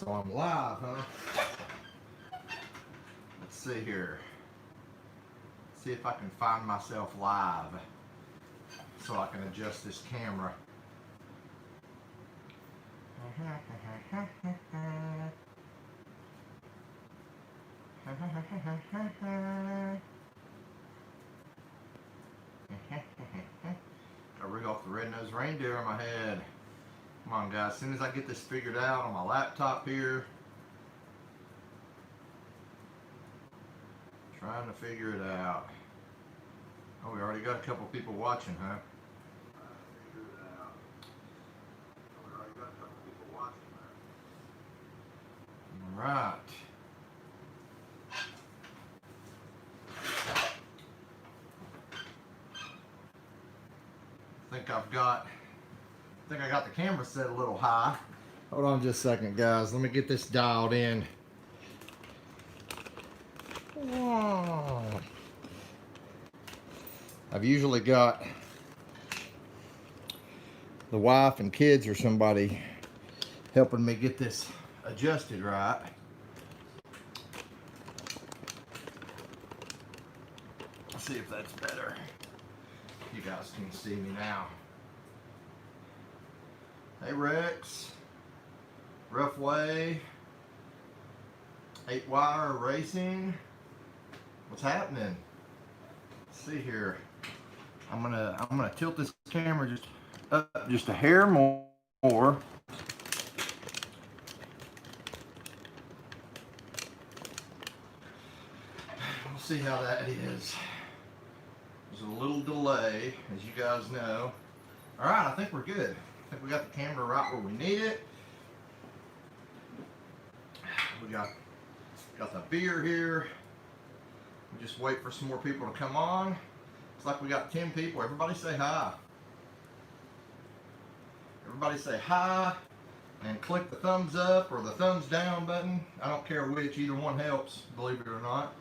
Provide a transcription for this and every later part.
So I'm live, huh? Let's see here. See if I can find myself live so I can adjust this camera. I rig off the red-nosed reindeer on my head. Come on, guys. As soon as I get this figured out on my laptop here, trying to figure it out. Oh, we already got a couple people watching, huh? Figure it out. Oh, we already got a couple people watching, huh? All right. I think I got the camera set a little high. Hold on just a second, guys. Let me get this dialed in. Whoa. I've usually got the wife and kids or somebody helping me get this adjusted right. Let's see if that's better. You guys can see me now. Hey Rex, Roughway, 8-wire racing. What's happening? Let's see here. I'm gonna tilt this camera just up just a hair more. We'll see how that is. There's a little delay, as you guys know. All right, I think we're good. I think we got the camera right where we need it. We got the beer here. We just wait for some more people to come on. It's like we got 10 people. Everybody say hi. Everybody say hi and click the thumbs up or the thumbs down button. I don't care which, either one helps, believe it or not.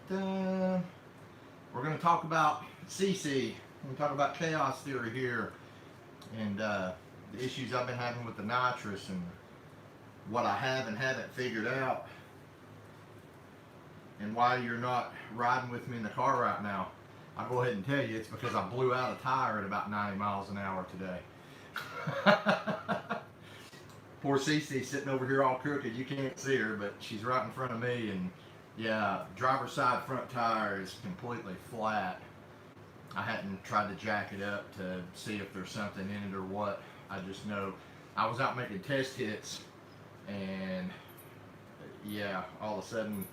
We're going to talk about CC. We're going to talk about chaos theory here and the issues I've been having with the nitrous and what I have and haven't figured out and why you're not riding with me in the car right now. I'll go ahead and tell you it's because I blew out a tire at about 90 miles an hour today. Poor CC sitting over here all crooked. You can't see her, but she's right in front of me, and yeah, driver's side front tire is completely flat. I hadn't tried to jack it up to see if there's something in it or what. I just know I was out making test hits, and yeah, all of a sudden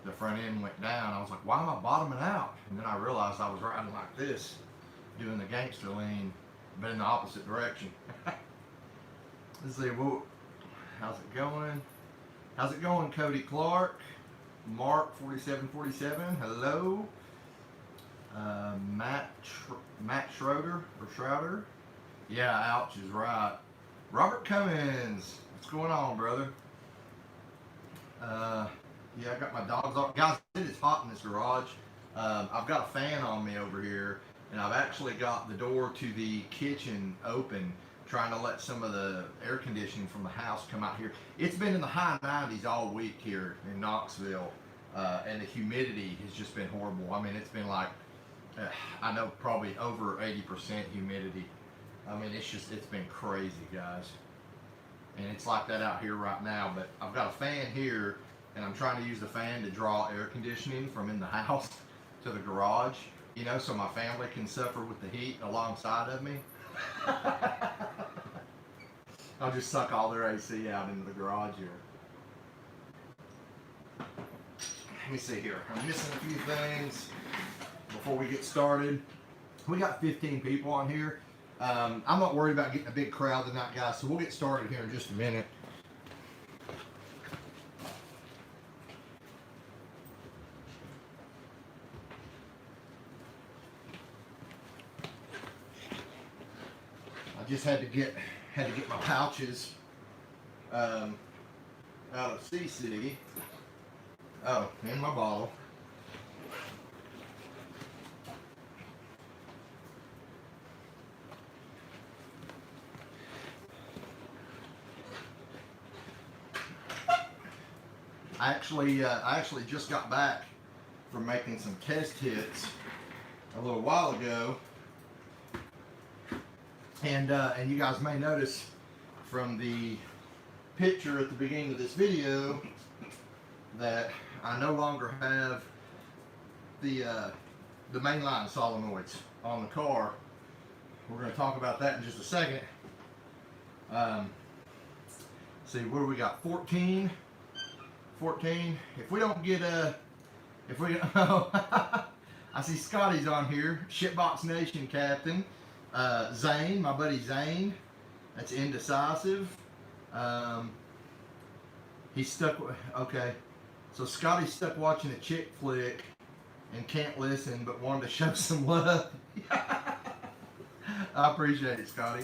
the front end went down. I was like, why am I bottoming out? And then I realized I was riding like this, doing the gangster lean, but in the opposite direction. Let's see, well, how's it going? How's it going, Cody Clark? Mark 4747, hello. Matt Schroeder or Schrouder. Yeah, ouch is right. Robert Cummins, what's going on, brother? Yeah, I got my dogs off. Guys, it is hot in this garage. I've got a fan on me over here, and I've actually got the door to the kitchen open, trying to let some of the air conditioning from the house come out here. It's been in the high 90s all week here in Knoxville, and the humidity has just been horrible. I mean, it's been like, I know probably over 80% humidity. I mean, it's been crazy, guys. And it's like that out here right now, but I've got a fan here, and I'm trying to use the fan to draw air conditioning from in the house to the garage, you know, so my family can suffer with the heat alongside of me. I'll just suck all their AC out into the garage here. Let me see here. I'm missing a few things before we get started. We got 15 people on here. I'm not worried about getting a big crowd tonight, guys, so we'll get started here in just a minute. I just had to get my pouches out of CC. Oh, and my bottle. I actually just got back from making some test hits a little while ago, and you guys may notice from the picture at the beginning of this video that I no longer have the mainline solenoids on the car. We're going to talk about that in just a second. See, what do we got? 14. If we don't get oh, I see Scotty's on here. Shipbox Nation captain. Zane, my buddy Zane. That's indecisive. He's stuck. Okay, so Scotty's stuck watching a chick flick and can't listen, but wanted to show some love. I appreciate it, Scotty.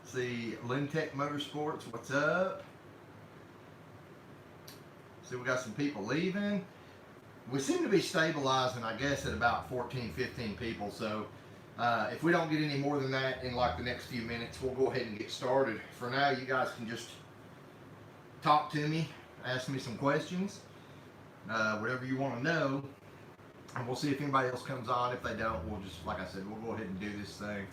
See, Lintech Motorsports, what's up? See, we got some people leaving. We seem to be stabilizing, I guess, at about 14, 15 people. So if we don't get any more than that in like the next few minutes, we'll go ahead and get started. For now, you guys can just talk to me, ask me some questions, whatever you want to know. And we'll see if anybody else comes on. If they don't, we'll just, like I said, we'll go ahead and do this thing.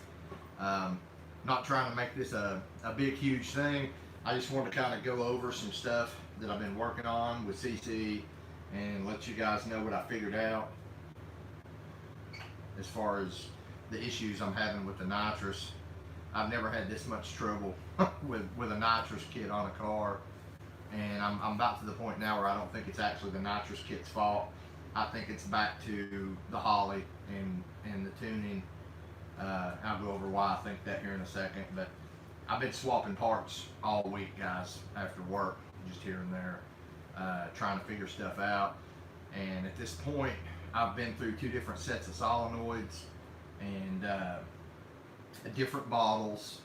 Not trying to make this a big, huge thing. I just want to kind of go over some stuff that I've been working on with CC and let you guys know what I figured out as far as the issues I'm having with the nitrous. I've never had this much trouble with a nitrous kit on a car, and I'm about to the point now where I don't think it's actually the nitrous kit's fault. I think it's back to the Holley and the tuning. I'll go over why I think that here in a second, but I've been swapping parts all week, guys, after work, just here and there, trying to figure stuff out. And at this point, I've been through 2 different sets of solenoids and different bottles,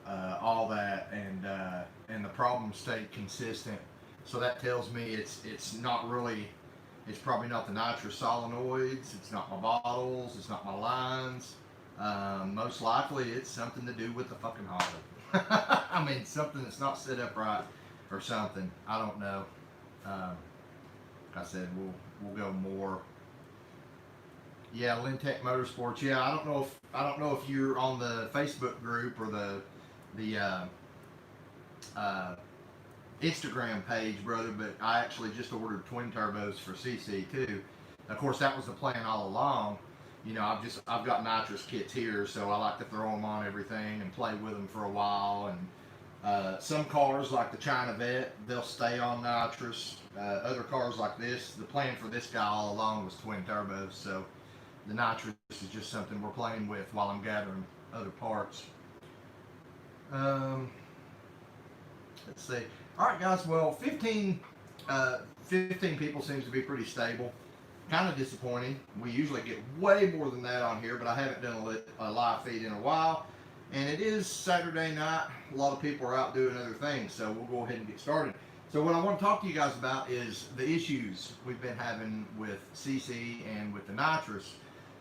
all that, and the problem stayed consistent. So that tells me it's not really, it's probably not the nitrous solenoids, it's not my bottles, it's not my lines. Most likely it's something to do with the fucking Holley. I mean, something that's not set up right or something. I don't know. Like I said, we'll go more. Yeah, Lintech Motorsports. Yeah, I don't know if you're on the Facebook group or the Instagram page, brother, but I actually just ordered twin turbos for CC too. Of course, that was the plan all along. You know, I've got nitrous kits here, so I like to throw them on everything and play with them for a while. And some cars, like the China Vet, they'll stay on nitrous. Other cars like this, the plan for this guy all along was twin turbos, so the nitrous is just something we're playing with while I'm gathering other parts. Let's see. All right, guys. Well, 15 people seems to be pretty stable. Kind of disappointing. We usually get way more than that on here, but I haven't done a live feed in a while. And it is Saturday night. A lot of people are out doing other things, so we'll go ahead and get started. So what I want to talk to you guys about is the issues we've been having with CC and with the nitrous.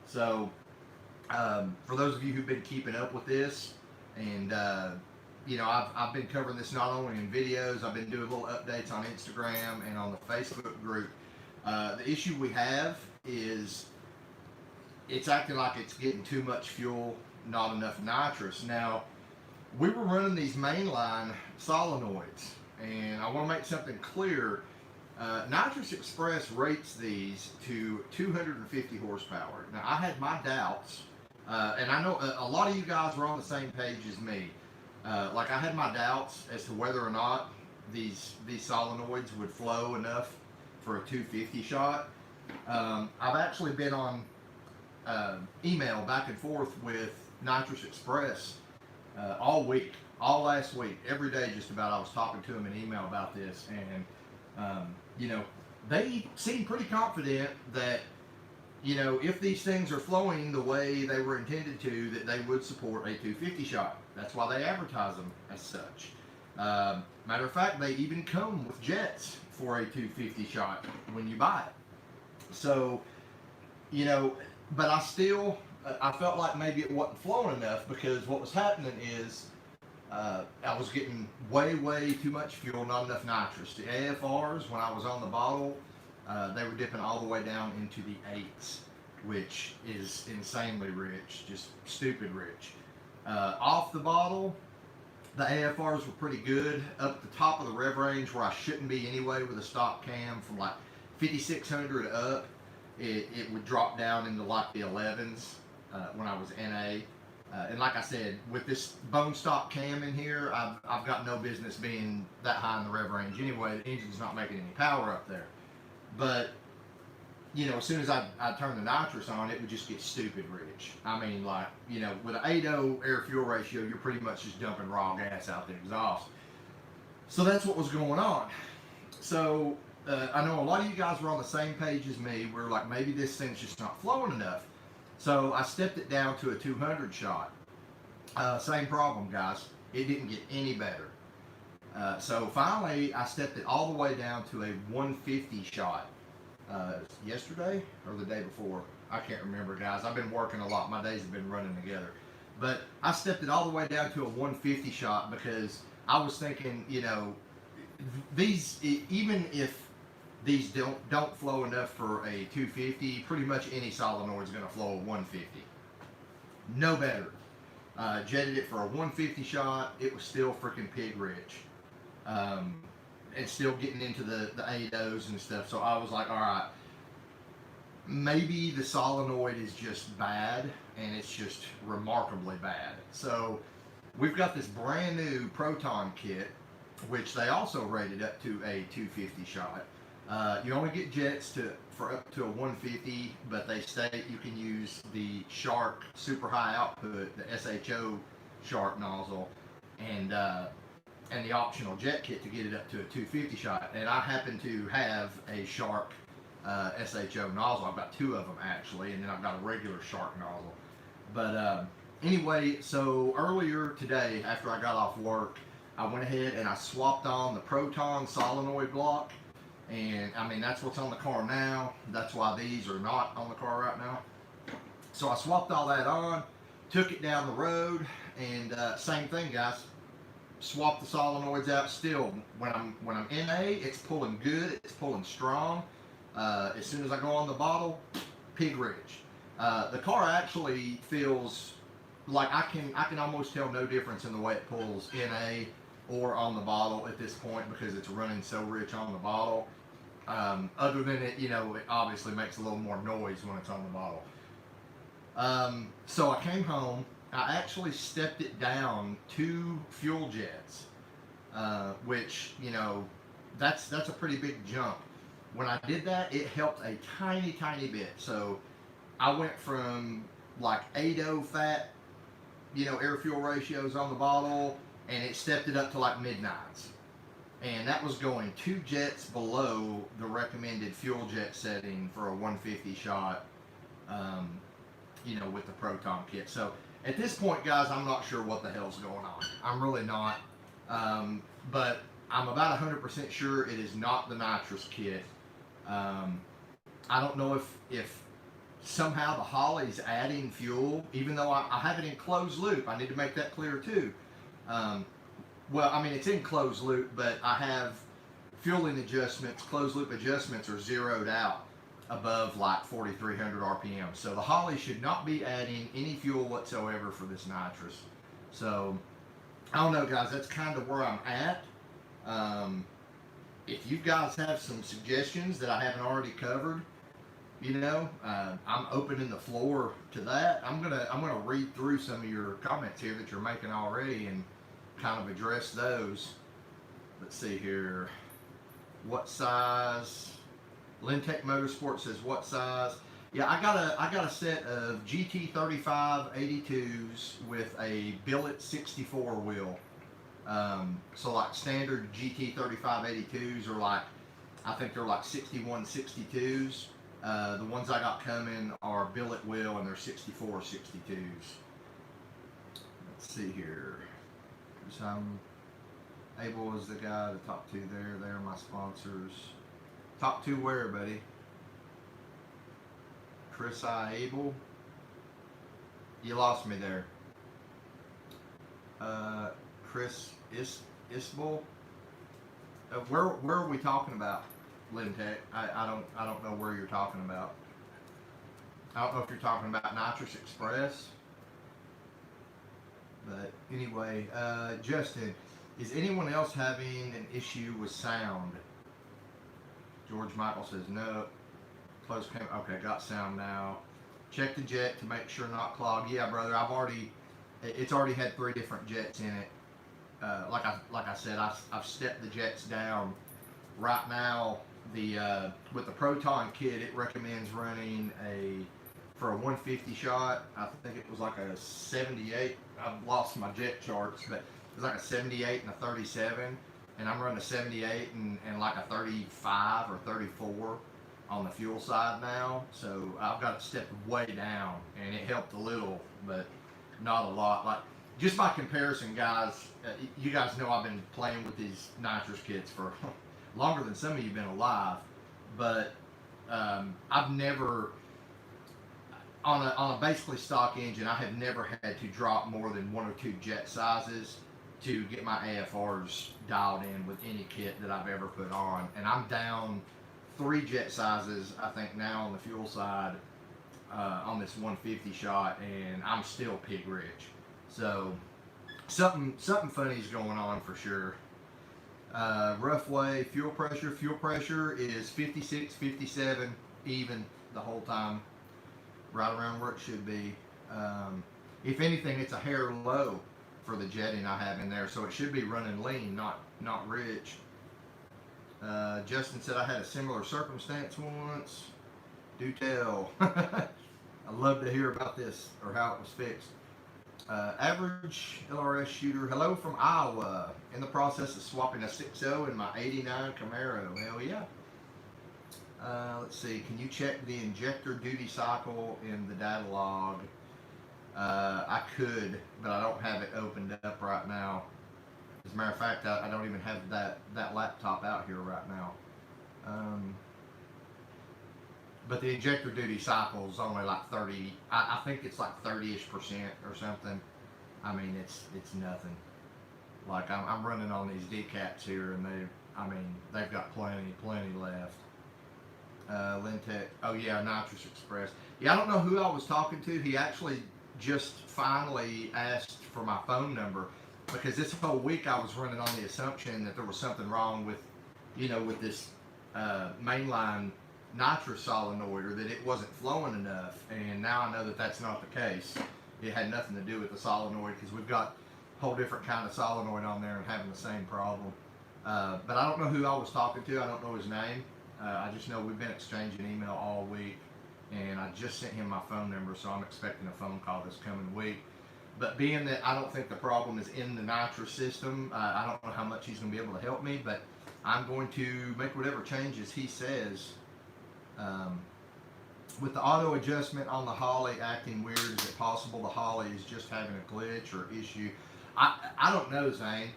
So for those of you who've been keeping up with this, and you know, I've been covering this not only in videos, I've been doing little updates on Instagram and on the Facebook group. The issue we have is it's acting like it's getting too much fuel, not enough nitrous. Now, we were running these mainline solenoids, and I want to make something clear. Nitrous Express rates these to 250 horsepower. Now, I had my doubts, and I know a lot of you guys were on the same page as me. Like, I had my doubts as to whether or not these solenoids would flow enough for a 250 shot. I've actually been on email back and forth with Nitrous Express all week, all last week, every day just about. I was talking to them in email about this, and you know, they seem pretty confident that, you know, if these things are flowing the way they were intended to, that they would support a 250 shot. That's why they advertise them as such. Matter of fact, they even come with jets for a 250 shot when you buy it. So, you know, but I felt like maybe it wasn't flowing enough, because what was happening is I was getting way too much fuel, not enough nitrous. The AFRs, when I was on the bottle, they were dipping all the way down into the 8s, which is insanely rich, just stupid rich. Off the bottle, the AFRs were pretty good. Up at the top of the rev range, where I shouldn't be anyway with a stock cam, from like 5600 up, it would drop down into like the 11s when I was NA. And like I said, with this bone stock cam in here, I've got no business being that high in the rev range anyway. The engine's not making any power up there. But, you know, as soon as I turn the nitrous on, it would just get stupid rich. I mean, like, you know, with an 8:0 air-fuel ratio, you're pretty much just dumping raw gas out the exhaust. So that's what was going on. So I know a lot of you guys were on the same page as me. We're like, maybe this thing's just not flowing enough. So I stepped it down to a 200 shot. Same problem, guys. It didn't get any better. So finally, I stepped it all the way down to a 150 shot. Yesterday or the day before, I can't remember, guys. I've been working a lot. My days have been running together. But I stepped it all the way down to a 150 shot because I was thinking, you know, these, even if these don't flow enough for a 250, pretty much any solenoid is going to flow a 150. No better. Jetted it for a 150 shot. It was still freaking pig rich. And still getting into the 8.0s and stuff. So I was like, all right, maybe the solenoid is just bad, and it's just remarkably bad. So we've got this brand new Proton kit, which they also rated up to a 250 shot. You only get jets for up to a 150, but they state you can use the Shark super high output, the SHO Shark nozzle, and the optional jet kit to get it up to a 250 shot. And I happen to have a Shark SHO nozzle. I've got two of them actually, and then I've got a regular Shark nozzle. But anyway, so earlier today, after I got off work, I went ahead and I swapped on the Proton solenoid block. And I mean, that's what's on the car now. That's why these are not on the car right now. So I swapped all that on, took it down the road, and same thing, guys. Swap the solenoids out. Still, when I'm NA, it's pulling good. It's pulling strong. As soon as I go on the bottle, pig rich. The car actually feels like I can almost tell no difference in the way it pulls NA or on the bottle at this point, because it's running so rich on the bottle. Other than it, you know, it obviously makes a little more noise when it's on the bottle. So I came home. I actually stepped it down 2 fuel jets, which, you know, that's a pretty big jump. When I did that, it helped a tiny bit. So I went from like 8.0 fat, you know, air fuel ratios on the bottle, and it stepped it up to like mid-9s. And that was going 2 jets below the recommended fuel jet setting for a 150 shot, you know, with the Proton kit. So at this point, guys, I'm not sure what the hell's going on. I'm really not. But I'm about 100% sure it is not the Nitrous kit. I don't know if somehow the Holley's adding fuel, even though I have it in closed loop. I need to make that clear too. Well, I mean, it's in closed loop, but I have fueling adjustments. Closed loop adjustments are zeroed out above like 4,300 RPM. So the Holley should not be adding any fuel whatsoever for this Nitrous. So I don't know, guys. That's kind of where I'm at. If you guys have some suggestions that I haven't already covered, you know, I'm opening the floor to that. I'm gonna read through some of your comments here that you're making already and kind of address those. Let's see here. What size? Lintech Motorsport says what size? Yeah, I got a set of GT35 82s with a billet 64 wheel. So like standard GT35 82s are like, I think they're like 61 62s. The ones I got coming are billet wheel, and they're 64 62s. Let's see here. Abel is the guy, the top 2 there. They're my sponsors. Top 2 where, buddy? Chris I. Abel. You lost me there. Chris Isbell. Where are we talking about, Lynn Tech? I don't know where you're talking about. I don't know if you're talking about Nitrous Express. But anyway, Justin, is anyone else having an issue with sound? George Michael says no. Close cam. Okay, got sound now. Check the jet to make sure not clogged. Yeah, brother, it's already had 3 different jets in it. Like I said, I've stepped the jets down. Right now, with the Proton kit, it recommends running for a 150 shot. I think it was like a 78. I've lost my jet charts, but it was like a 78 and a 37. And I'm running a 78 and like a 35 or 34 on the fuel side now. So I've got it stepped way down, and it helped a little, but not a lot. Like, just by comparison, guys, you guys know I've been playing with these nitrous kits for longer than some of you have been alive, but I've never, on a basically stock engine, I have never had to drop more than 1 or 2 jet sizes to get my AFRs dialed in with any kit that I've ever put on. And I'm down 3 jet sizes, I think, now on the fuel side on this 150 shot, and I'm still pig rich. So something funny is going on for sure. Roughway fuel pressure is 56, 57 even the whole time, right around where it should be. If anything, it's a hair low for the jetting I have in there, so it should be running lean, not rich. Justin said I had a similar circumstance once. Do tell. I'd love to hear about this or how it was fixed. Average LRS shooter, hello from Iowa. In the process of swapping a 6.0 in my 89 Camaro. Hell yeah. Let's see, can you check the injector duty cycle in the data log? I could, but I don't have it opened up right now. As a matter of fact, I don't even have that laptop out here right now. But the injector duty cycle is only like 30. I think it's like 30-ish% or something. I mean, it's nothing. Like I'm running on these decaps here, and they've got plenty left. Lintech. Oh yeah, Nitrous Express. Yeah, I don't know who I was talking to. He actually just finally asked for my phone number, because this whole week I was running on the assumption that there was something wrong with, with this mainline nitrous solenoid, or that it wasn't flowing enough. And now I know that that's not the case. It had nothing to do with the solenoid, because we've got a whole different kind of solenoid on there and having the same problem. But I don't know who I was talking to. I don't know his name. I just know we've been exchanging email all week, and I just sent him my phone number, so I'm expecting a phone call this coming week. But being that I don't think the problem is in the nitrous system, I don't know how much he's going to be able to help me, but I'm going to make whatever changes he says. With the auto adjustment on the Holley acting weird, is it possible the Holley is just having a glitch or issue? I don't know, Zane.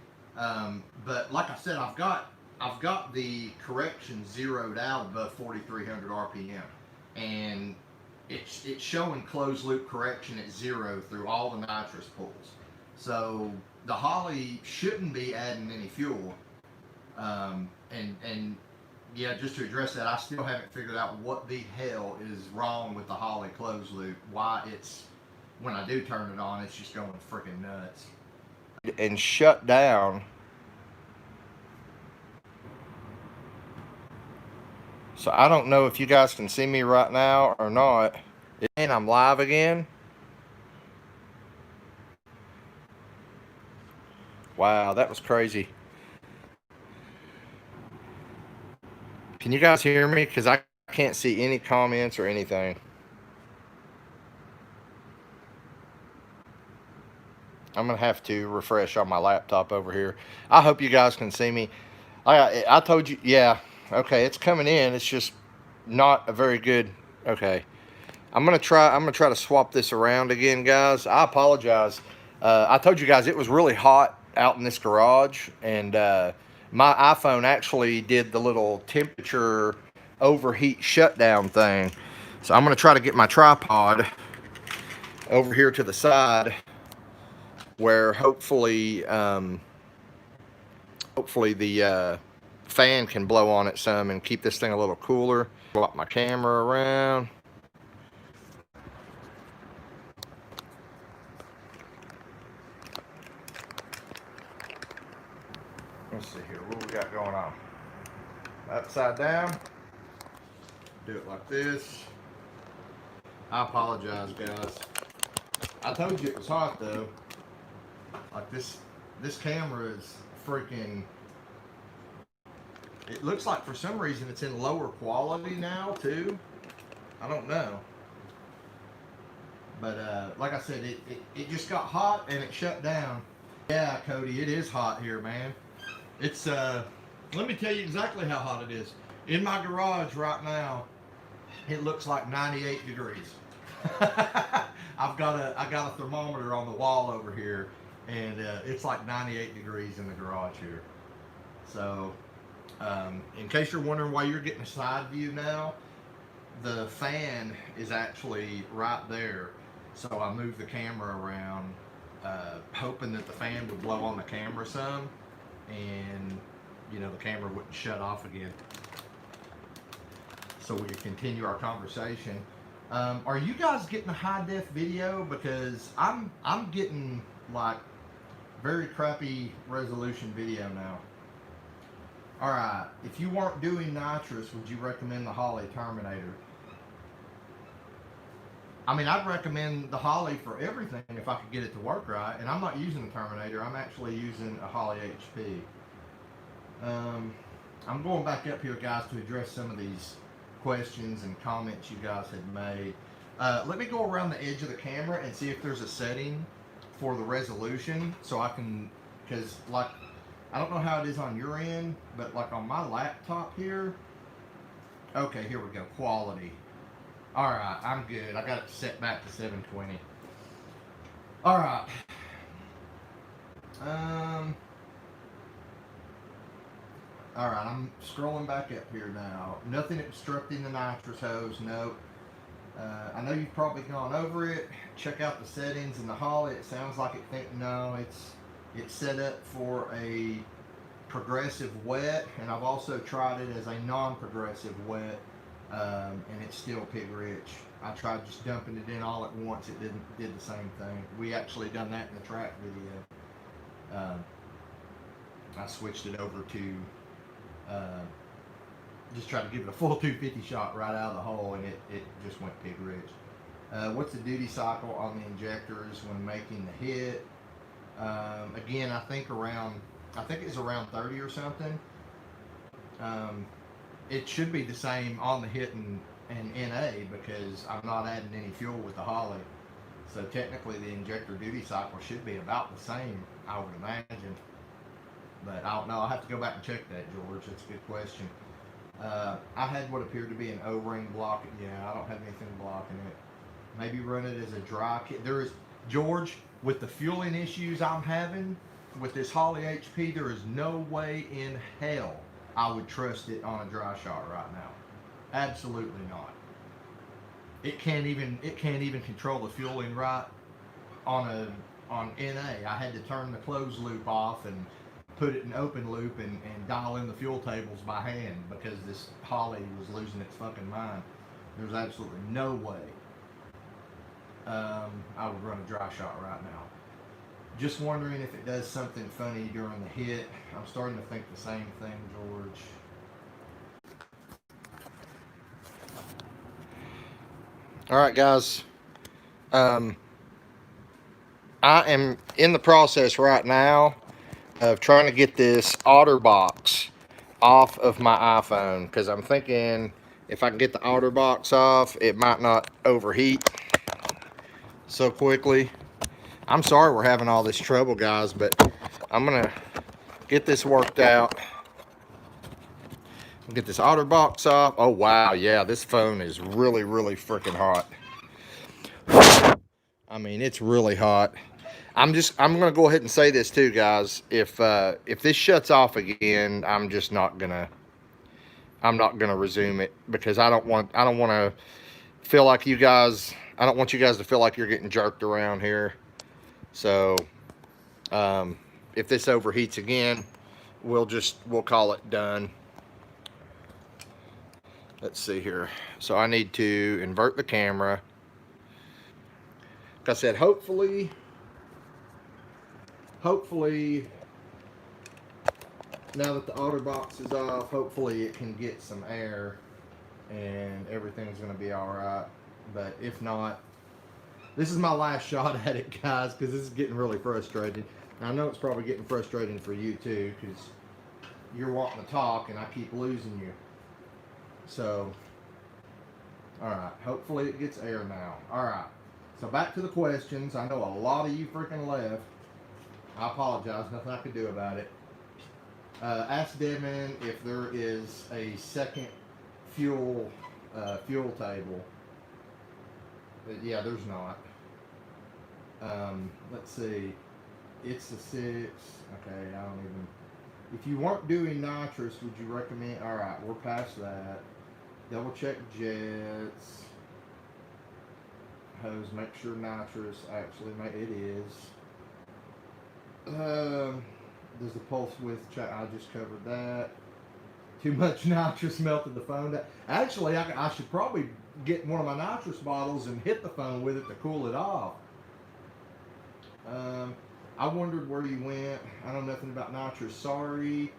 But like I said, I've got the correction zeroed out above 4,300 RPM, and it's showing closed loop correction at 0 through all the nitrous pulls. So the Holley shouldn't be adding any fuel. And yeah, just to address that, I still haven't figured out what the hell is wrong with the Holley closed loop. Why it's, when I do turn it on, it's just going freaking nuts. And shut down. So I don't know if you guys can see me right now or not. And I'm live again. Wow, that was crazy. Can you guys hear me? Because I can't see any comments or anything. I'm going to have to refresh on my laptop over here. I hope you guys can see me. I told you, yeah. Okay, it's coming in. It's just not a very good. Okay, I'm gonna try to swap this around again, guys. I apologize. I told you guys it was really hot out in this garage, and my iPhone actually did the little temperature overheat shutdown thing. So I'm gonna try to get my tripod over here to the side where hopefully the fan can blow on it some and keep this thing a little cooler. Swap my camera around. Let's see here, what we got going on? Upside down. Do it like this. I apologize, guys. I told you it was hot though. Like this camera is freaking. It looks like for some reason it's in lower quality now too. I don't know. But like I said, it just got hot and it shut down. Yeah, Cody, it is hot here, man. It's let me tell you exactly how hot it is. In my garage right now, it looks like 98 degrees. I got a thermometer on the wall over here, and it's like 98 degrees in the garage here. So, in case you're wondering why you're getting a side view now, the fan is actually right there. So I moved the camera around, hoping that the fan would blow on the camera some, and you know, the camera wouldn't shut off again. So we could continue our conversation. Are you guys getting a high def video? Because I'm getting like very crappy resolution video now. All right, if you weren't doing Nitrous, would you recommend the Holley Terminator? I mean, I'd recommend the Holley for everything if I could get it to work right. And I'm not using the Terminator. I'm actually using a Holley HP. I'm going back up here, guys, to address some of these questions and comments you guys had made. Let me go around the edge of the camera and see if there's a setting for the resolution, so I can, because like, I don't know how it is on your end, but like on my laptop here, okay, here we go, quality. All right, I'm good. I got it set back to 720. All right. All right, I'm scrolling back up here now. Nothing obstructing the nitrous hose, nope. I know you've probably gone over it. Check out the settings in the Holley. It sounds like it's set up for a progressive wet, and I've also tried it as a non-progressive wet, and it's still pig rich. I tried just dumping it in all at once. It did the same thing. We actually done that in the track video. I switched it over to just tried to give it a full 250 shot right out of the hole, and it just went pig rich. What's the duty cycle on the injectors when making the hit? Again, I think it's around 30 or something. It should be the same on the hit and NA, because I'm not adding any fuel with the Holley. So technically the injector duty cycle should be about the same, I would imagine. But I don't know. I'll have to go back and check that, George. That's a good question. I had what appeared to be an O-ring block. Yeah, I don't have anything blocking it. Maybe run it as a dry kit. There is, George, with the fueling issues I'm having with this Holley HP, there is no way in hell I would trust it on a dry shot right now. Absolutely not. It can't even control the fueling right on NA. I had to turn the closed loop off and put it in open loop and dial in the fuel tables by hand, because this Holley was losing its fucking mind. There's absolutely no way I would run a dry shot right now. Just wondering if it does something funny during the hit. I'm starting to think the same thing, George. All right, guys. I am in the process right now of trying to get this OtterBox off of my iPhone, because I'm thinking if I can get the OtterBox off, it might not overheat so quickly. I'm sorry we're having all this trouble, guys, but I'm gonna get this worked out. Get this OtterBox off. Oh wow, yeah, this phone is really freaking hot. I mean, it's really hot. I'm gonna go ahead and say this too, guys. If this shuts off again, I'm not gonna resume it, because I don't want to feel like you guys. I don't want you guys to feel like you're getting jerked around here. So If this overheats again, we'll call it done. Let's see here. So I need to invert the camera. Like I said, hopefully, now that the outer box is off, hopefully it can get some air and everything's going to be all right. But if not, this is my last shot at it, guys, because this is getting really frustrating. I know it's probably getting frustrating for you too, because you're wanting to talk and I keep losing you. So, all right, hopefully it gets air now. All right, so back to the questions. I know a lot of you freaking left. I apologize, nothing I could do about it. Ask Devin if there is a second fuel table. Yeah, there's not. Let's see. It's the 6. Okay, I don't even. If you weren't doing nitrous, would you recommend? All right, we're past that. Double check jets. Hose, make sure nitrous actually it is. Does the pulse width check? I just covered that. Too much nitrous melted the phone down. Actually, I should probably get one of my nitrous bottles and hit the phone with it to cool it off. I wondered where you went. I know nothing about nitrous, sorry,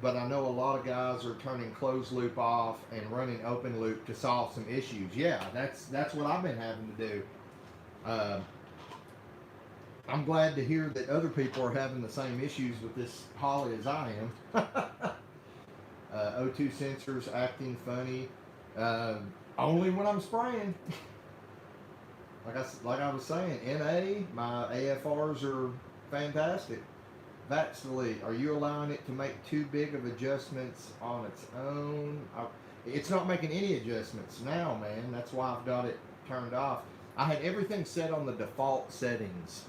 but I know a lot of guys are turning closed loop off and running open loop to solve some issues. Yeah, that's what I've been having to do. I'm glad to hear that other people are having the same issues with this Holley as I am. O2 sensors acting funny. Only when I'm spraying. Like I was saying, NA, my AFRs are fantastic. Vaxley, are you allowing it to make too big of adjustments on its own? It's not making any adjustments now, man. That's why I've got it turned off. I had everything set on the default settings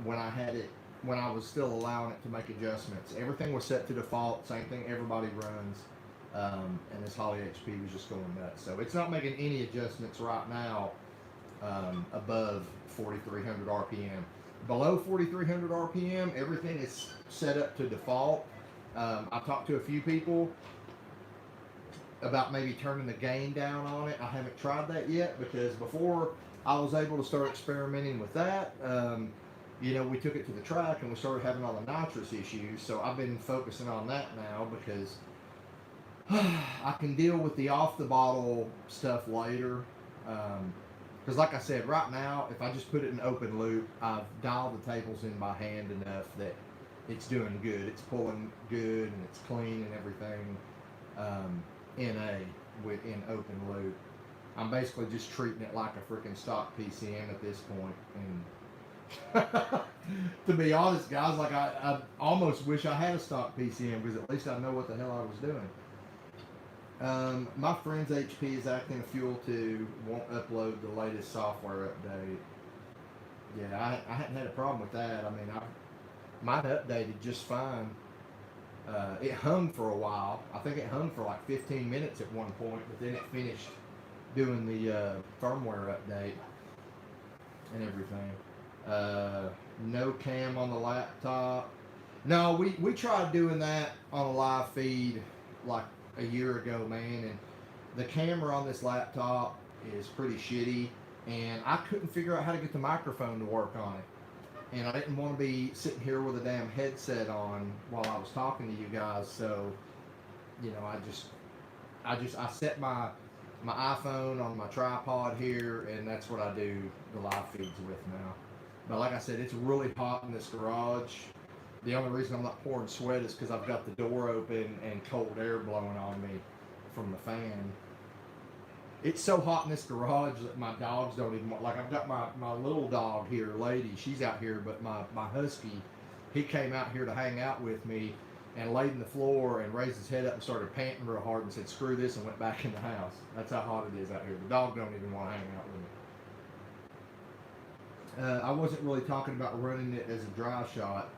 when I was still allowing it to make adjustments. Everything was set to default, same thing everybody runs. And this Holley HP was just going nuts. So it's not making any adjustments right now above 4,300 RPM. Below 4,300 RPM, everything is set up to default. I've talked to a few people about maybe turning the gain down on it. I haven't tried that yet because before I was able to start experimenting with that, you know, we took it to the track and we started having all the nitrous issues. So I've been focusing on that now because I can deal with the off the bottle stuff later. Because like I said, right now, if I just put it in open loop, I've dialed the tables in by hand enough that it's doing good. It's pulling good and it's clean and everything in open loop. I'm basically just treating it like a freaking stock PCM at this point. And to be honest, guys, like I almost wish I had a stock PCM because at least I know what the hell I was doing. My friend's HP is acting a fuel too, won't upload the latest software update. Yeah, I hadn't had a problem with that. I mean, mine updated just fine. It hung for a while. I think it hung for like 15 minutes at one point, but then it finished doing the firmware update and everything. No cam on the laptop. No, we tried doing that on a live feed like a year ago, man, and the camera on this laptop is pretty shitty, and I couldn't figure out how to get the microphone to work on it, and I didn't want to be sitting here with a damn headset on while I was talking to you guys. So, you know, I set my iPhone on my tripod here, and that's what I do the live feeds with now. But like I said, it's really hot in this garage. The only reason I'm not pouring sweat is because I've got the door open and cold air blowing on me from the fan. It's so hot in this garage that my dogs don't even want, like I've got my little dog here, Lady, she's out here, but my husky, he came out here to hang out with me and laid in the floor and raised his head up and started panting real hard and said, screw this, and went back in the house. That's how hot it is out here. The dog don't even want to hang out with me. I wasn't really talking about running it as a dry shot,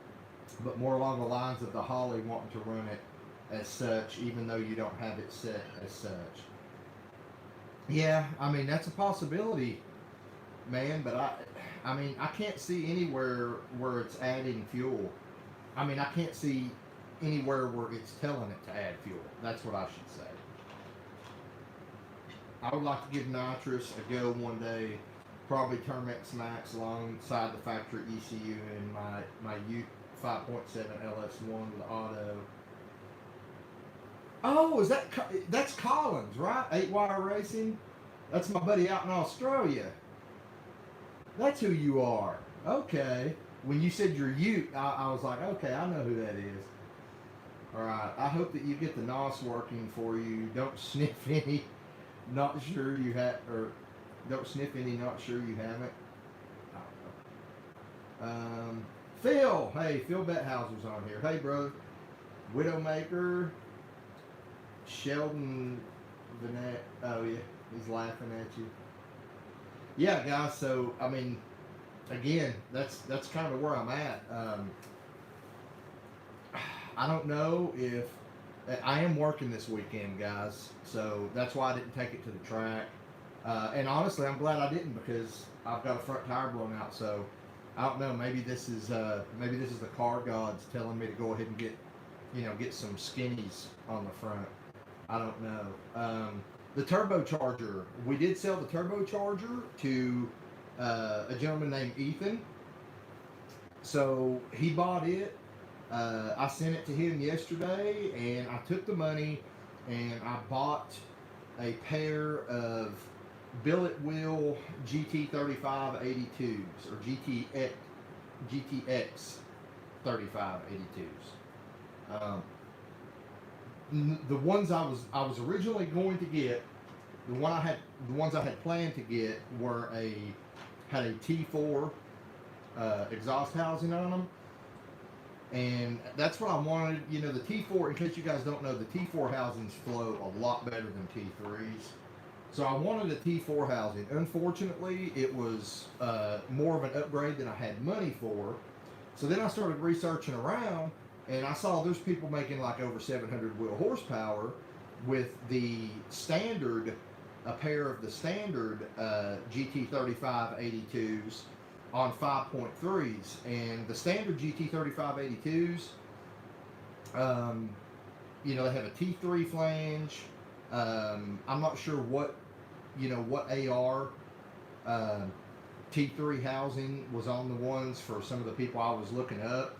but more along the lines of the Holley wanting to run it as such, even though you don't have it set as such. Yeah, I mean, that's a possibility. man, but I mean, I can't see anywhere where it's adding fuel. I mean, I can't see anywhere where it's telling it to add fuel. That's what I should say. I would like to give Nitrous a go one day. Probably Termex Max alongside the factory ECU and my U 5.7 LS1 with auto. Oh, that's Collins, right? 8-Wire Racing. That's my buddy out in Australia. That's who you are. Okay. When you said you're Ute, I was like, okay, I know who that is. All right. I hope that you get the NOS working for you. Don't sniff any. Not sure you have, or don't sniff any. Not sure you haven't. I don't know. Phil. Hey, Phil Bethauser's on here. Hey, bro. Widowmaker. Sheldon Vanette. Oh yeah, he's laughing at you. Yeah, guys. So I mean, again, that's kind of where I'm at. I don't know if I am working this weekend, guys. So that's why I didn't take it to the track. And honestly, I'm glad I didn't because I've got a front tire blown out. So I don't know. Maybe this is the car gods telling me to go ahead and get some skinnies on the front. I don't know. The turbocharger. We did sell the turbocharger to a gentleman named Ethan. So he bought it. I sent it to him yesterday, and I took the money and I bought a pair of billet wheel GT3582s or GTX 3582s. The ones I was originally going to get, the ones I had planned to get had a T4 exhaust housing on them, and that's what I wanted. You know, the T4. In case you guys don't know, the T4 housings flow a lot better than T3s. So I wanted a T4 housing. Unfortunately, it was more of an upgrade than I had money for. So then I started researching around. And I saw there's people making like over 700 wheel horsepower with the standard, a pair of the standard GT3582s on 5.3s. And the standard GT3582s, they have a T3 flange. I'm not sure what AR T3 housing was on the ones for some of the people I was looking up.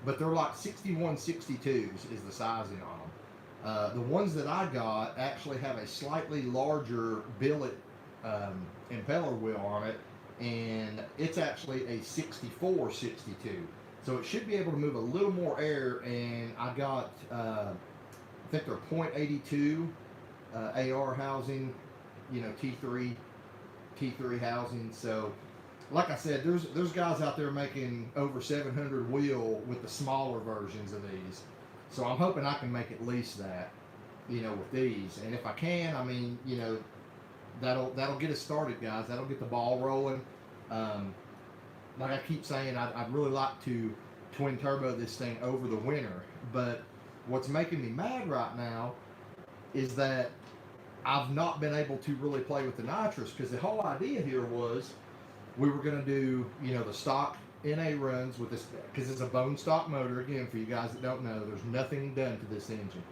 But they're like 6162s is the sizing on them. The ones that I got actually have a slightly larger billet impeller wheel on it, and it's actually a 6462. So it should be able to move a little more air, and I got, I think they're .82 AR housing, T3 housing. So like I said, there's guys out there making over 700 wheel with the smaller versions of these. So I'm hoping I can make at least that, with these. And if I can, I mean, that'll get us started, guys. That'll get the ball rolling. Like I keep saying, I'd really like to twin turbo this thing over the winter. But what's making me mad right now is that I've not been able to really play with the nitrous, because the whole idea here was we were going to do, the stock NA runs with this, because it's a bone stock motor. Again, for you guys that don't know, there's nothing done to this engine.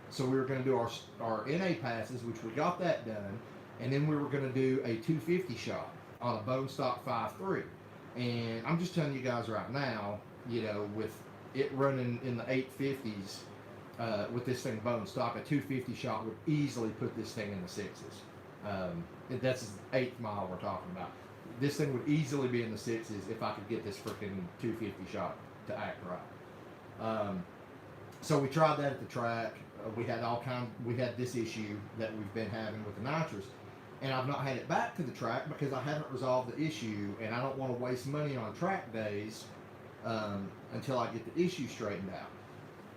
So we were going to do our NA passes, which we got that done, and then we were going to do a 250 shot on a bone stock 5.3. And I'm just telling you guys right now, with it running in the 850s, with this thing bone stock, a 250 shot would easily put this thing in the sixes. That's the 8th mile we're talking about. This thing would easily be in the sixes if I could get this freaking 250 shot to act right. So we tried that at the track. We had this issue that we've been having with the nitrous, and I've not had it back to the track because I haven't resolved the issue, and I don't want to waste money on track days until I get the issue straightened out.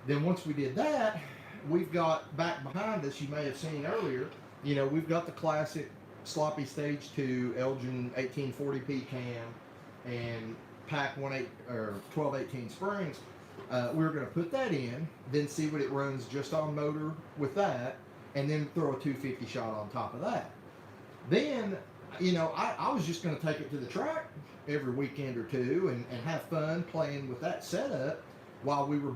Then once we did that, we've got back behind us, you may have seen earlier, we've got the classic sloppy stage 2 Elgin 1840p cam and pack 1218 springs. We were going to put that in, then see what it runs just on motor with that, and then throw a 250 shot on top of that. Then you know, I was just going to take it to the track every weekend or two and have fun playing with that setup while we were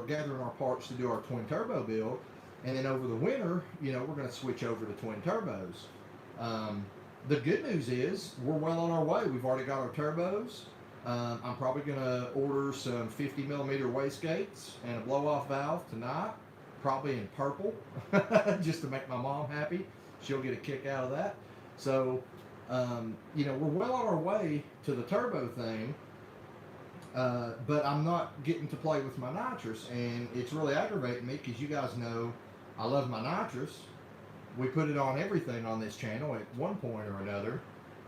gathering our parts to do our twin turbo build. And then over the winter, you know, we're going to switch over to twin turbos. The good news is we're well on our way. We've already got our turbos. I'm probably going to order some 50 millimeter wastegates and a blow off valve tonight, probably in purple, just to make my mom happy. She'll get a kick out of that. So, you know, we're well on our way to the turbo thing, but I'm not getting to play with my nitrous, and it's really aggravating me because you guys know I love my nitrous. We put it on everything on this channel at one point or another,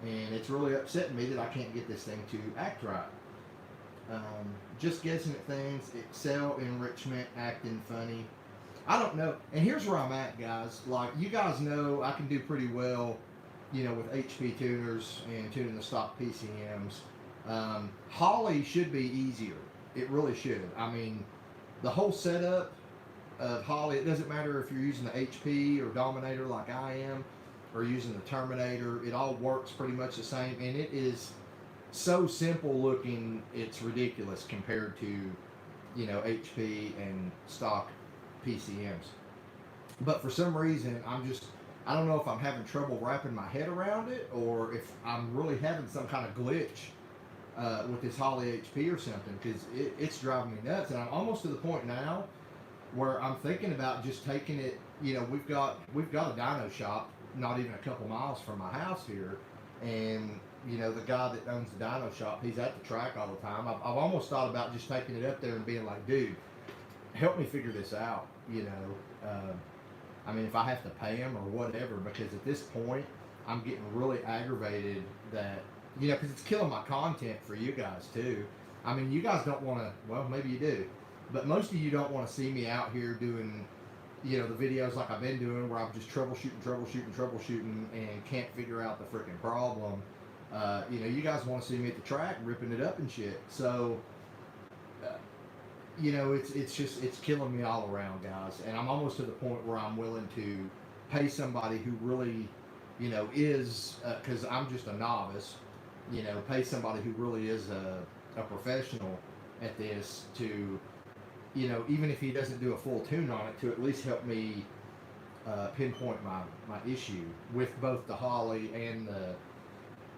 and it's really upsetting me that I can't get this thing to act right. Just guessing at things, Excel enrichment, acting funny. I don't know. And here's where I'm at, guys. Like, you guys know I can do pretty well, you know, with HP tuners and tuning the stock PCMs. Holley should be easier. It really should. I mean, the whole setup of Holley, it doesn't matter if you're using the HP or Dominator like I am, or using the Terminator, it all works pretty much the same, and it is so simple looking, it's ridiculous compared to, you know, HP and stock PCMs. But for some reason, I don't know if I'm having trouble wrapping my head around it, or if I'm really having some kind of glitch with this Holley HP or something, because it's driving me nuts. And I'm almost to the point now where I'm thinking about just taking it. You know, we've got a dyno shop not even a couple miles from my house here, and you know, the guy that owns the dyno shop, he's at the track all the time. I've almost thought about just taking it up there and being like, dude, help me figure this out, you know. I mean, if I have to pay him or whatever, because at this point, I'm getting really aggravated that, you know, because it's killing my content for you guys too. I mean, you guys don't want to, well, maybe you do, but most of you don't want to see me out here doing, you know, the videos like I've been doing where I'm just troubleshooting and can't figure out the freaking problem. You know, you guys want to see me at the track ripping it up and shit. So, you know, it's killing me all around, guys. And I'm almost to the point where I'm willing to pay somebody who really, you know, is, because I'm just a novice, you know, pay somebody who really is a professional at this to, you know, even if he doesn't do a full tune on it, to at least help me pinpoint my issue with both the Holley and the,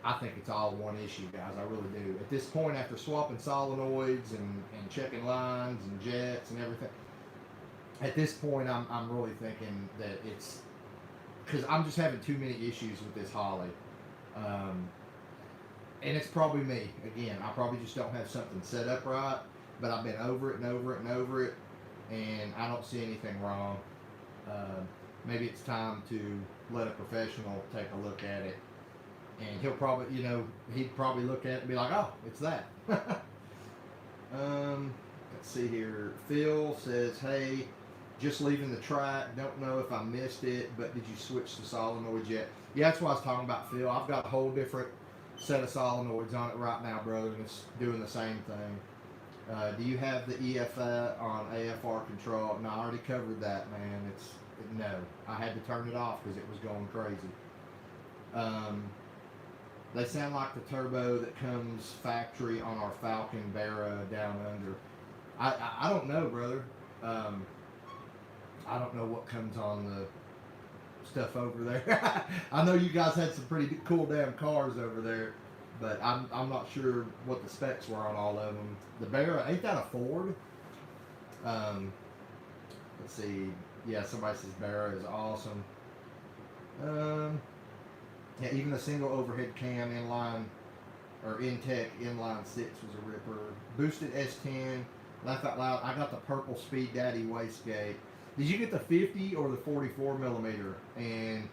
I think it's all one issue, guys. I really do. At this point, after swapping solenoids and checking lines and jets and everything, at this point, I'm really thinking that it's, because I'm just having too many issues with this Holley. And it's probably me. Again, I probably just don't have something set up right, but I've been over it and over it and over it, and I don't see anything wrong. Maybe it's time to let a professional take a look at it. And he'll probably, you know, he'd probably look at it and be like, oh, it's that. Let's see here. Phil says, hey, just leaving the track. Don't know if I missed it, but did you switch to solenoids yet? Yeah, that's what I was talking about, Phil. I've got a whole different set of solenoids on it right now, brother, and it's doing the same thing. Do you have the EFI on AFR control? No, I already covered that, man. No, I had to turn it off because it was going crazy. They sound like the turbo that comes factory on our Falcon Barra down under. I don't know, brother. I don't know what comes on the stuff over there. I know you guys had some pretty cool damn cars over there, but I'm not sure what the specs were on all of them. The Barra, ain't that a Ford? Let's see. Yeah, somebody says Barra is awesome. Yeah, even the single overhead cam inline, or Intech inline 6 was a ripper. Boosted S10, laugh out loud, I got the purple Speed Daddy wastegate. Did you get the 50 or the 44 millimeter? And,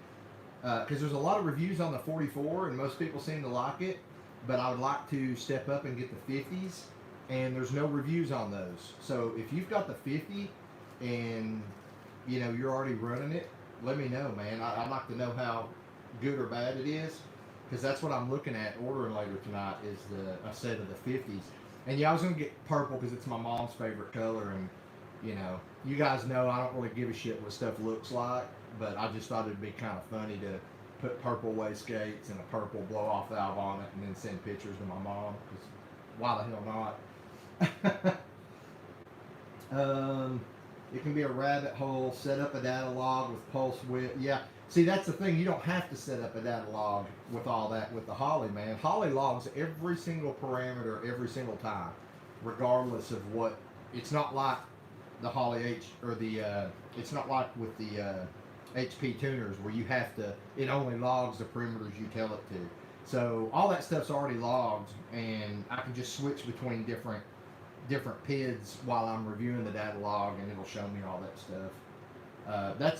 because there's a lot of reviews on the 44, and most people seem to like it, but I would like to step up and get the 50s, and there's no reviews on those. So if you've got the 50, and, you know, you're already running it, let me know, man. I'd like to know how good or bad it is, because that's what I'm looking at ordering later tonight, is a set of the 50s. And yeah, I was gonna get purple because it's my mom's favorite color, and you know, you guys know I don't really give a shit what stuff looks like, but I just thought it'd be kind of funny to put purple wastegates and a purple blow-off valve on it, and then send pictures to my mom, because why the hell not? It can be a rabbit hole. Set up a data log with pulse width. Yeah, see, that's the thing. You don't have to set up a data log with all that with the Holley, man. Holley logs every single parameter every single time, regardless of what. It's not like the Holley it's not like with the HP tuners where you have to. It only logs the parameters you tell it to. So all that stuff's already logged, and I can just switch between different PIDs while I'm reviewing the data log, and it'll show me all that stuff.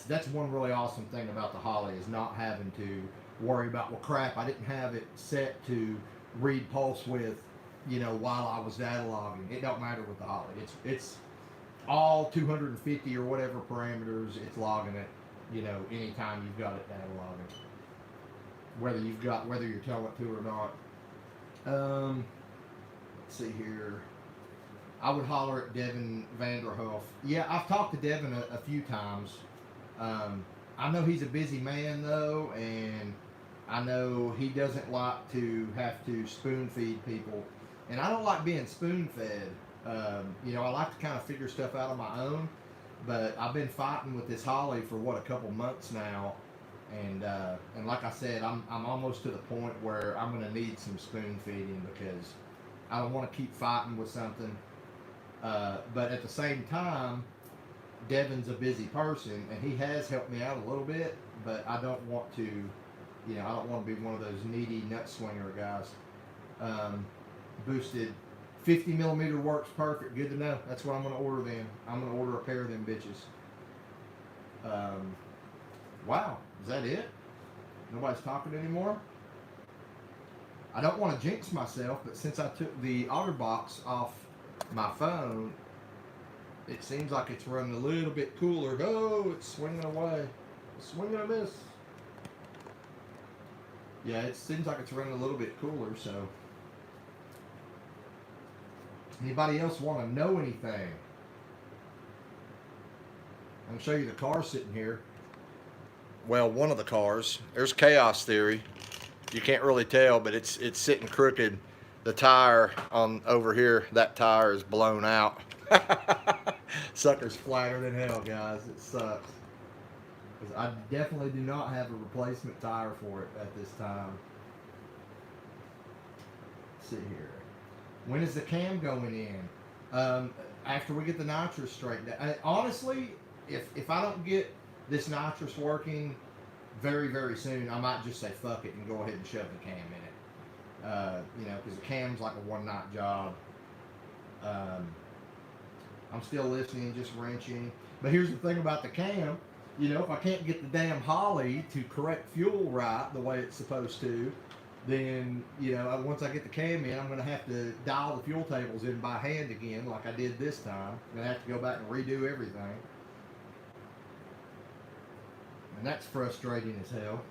That's one really awesome thing about the Holley, is not having to worry about, well, crap, I didn't have it set to read pulse width, while I was data logging. It don't matter with the Holley. It's all 250 or whatever parameters. It's logging it, anytime you've got it data logging, whether you're telling it to or not. Let's see here. I would holler at Devin Vanderhoof. Yeah, I've talked to Devin a few times. I know he's a busy man, though, and I know he doesn't like to have to spoon feed people. And I don't like being spoon fed. I like to kind of figure stuff out on my own. But I've been fighting with this Holley for, a couple months now. And like I said, I'm almost to the point where I'm going to need some spoon feeding, because I don't want to keep fighting with something. But at the same time, Devin's a busy person, and he has helped me out a little bit, but I don't want to, I don't want to be one of those needy nut swinger guys. Boosted 50 millimeter works perfect. Good to know. That's what I'm going to order then. I'm going to order a pair of them bitches. Wow. Is that it? Nobody's talking anymore? I don't want to jinx myself, but since I took the OtterBox off my phone, it seems like it's running a little bit cooler. Oh, it's swinging away. It's swinging a miss. Yeah, it seems like it's running a little bit cooler, so. Anybody else want to know anything? I'm going to show you the car sitting here. Well, one of the cars. There's Chaos Theory. You can't really tell, but it's sitting crooked. The tire on over here, that tire is blown out. Sucker's flatter than hell, guys. It sucks. 'Cause I definitely do not have a replacement tire for it at this time. Let's see here. When is the cam going in? After we get the nitrous straightened out. Honestly, if I don't get this nitrous working very, very soon, I might just say fuck it and go ahead and shove the cam in it. Because the cam's like a one-night job. I'm still listening, just wrenching. But here's the thing about the cam. If I can't get the damn Holley to correct fuel right the way it's supposed to, then, once I get the cam in, I'm going to have to dial the fuel tables in by hand again like I did this time. I'm going to have to go back and redo everything. And that's frustrating as hell.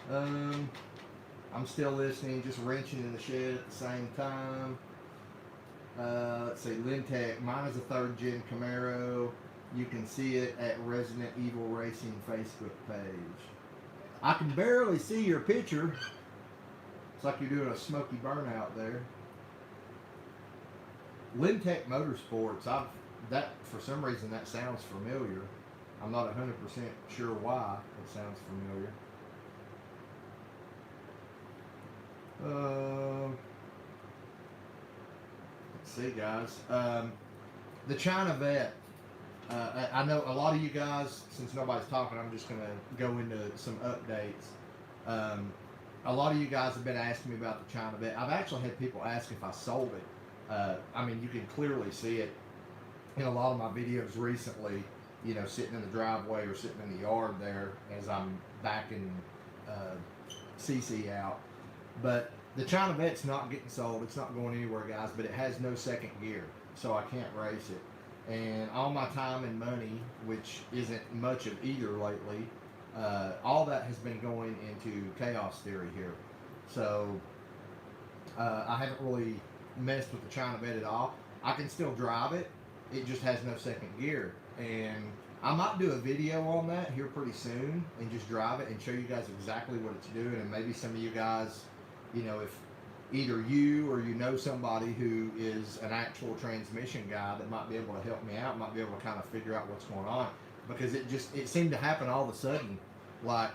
I'm still listening, just wrenching in the shed at the same time. Let's see, Lintec. Mine is a 3rd gen Camaro. You can see it at Resident Evil Racing Facebook page. I can barely see your picture. It's like you're doing a smoky burnout there. Lintec Motorsports. That for some reason that sounds familiar. I'm not 100% sure why it sounds familiar. Let's see, guys. The China Vet. I know a lot of you guys, since nobody's talking, I'm just going to go into some updates. A lot of you guys have been asking me about the China Vet. I've actually had people ask if I sold it. You can clearly see it in a lot of my videos recently, sitting in the driveway or sitting in the yard there as I'm backing CC out. But the China Vet's not getting sold. It's not going anywhere, guys, but it has no second gear, so I can't race it. And all my time and money, which isn't much of either lately, all that has been going into Chaos Theory here. So I haven't really messed with the China Vet at all. I can still drive it. It just has no second gear. And I might do a video on that here pretty soon and just drive it and show you guys exactly what it's doing, and maybe some of you guys, you know, if either you or you know somebody who is an actual transmission guy that might be able to help me out, might be able to kind of figure out what's going on, because it seemed to happen all of a sudden. Like,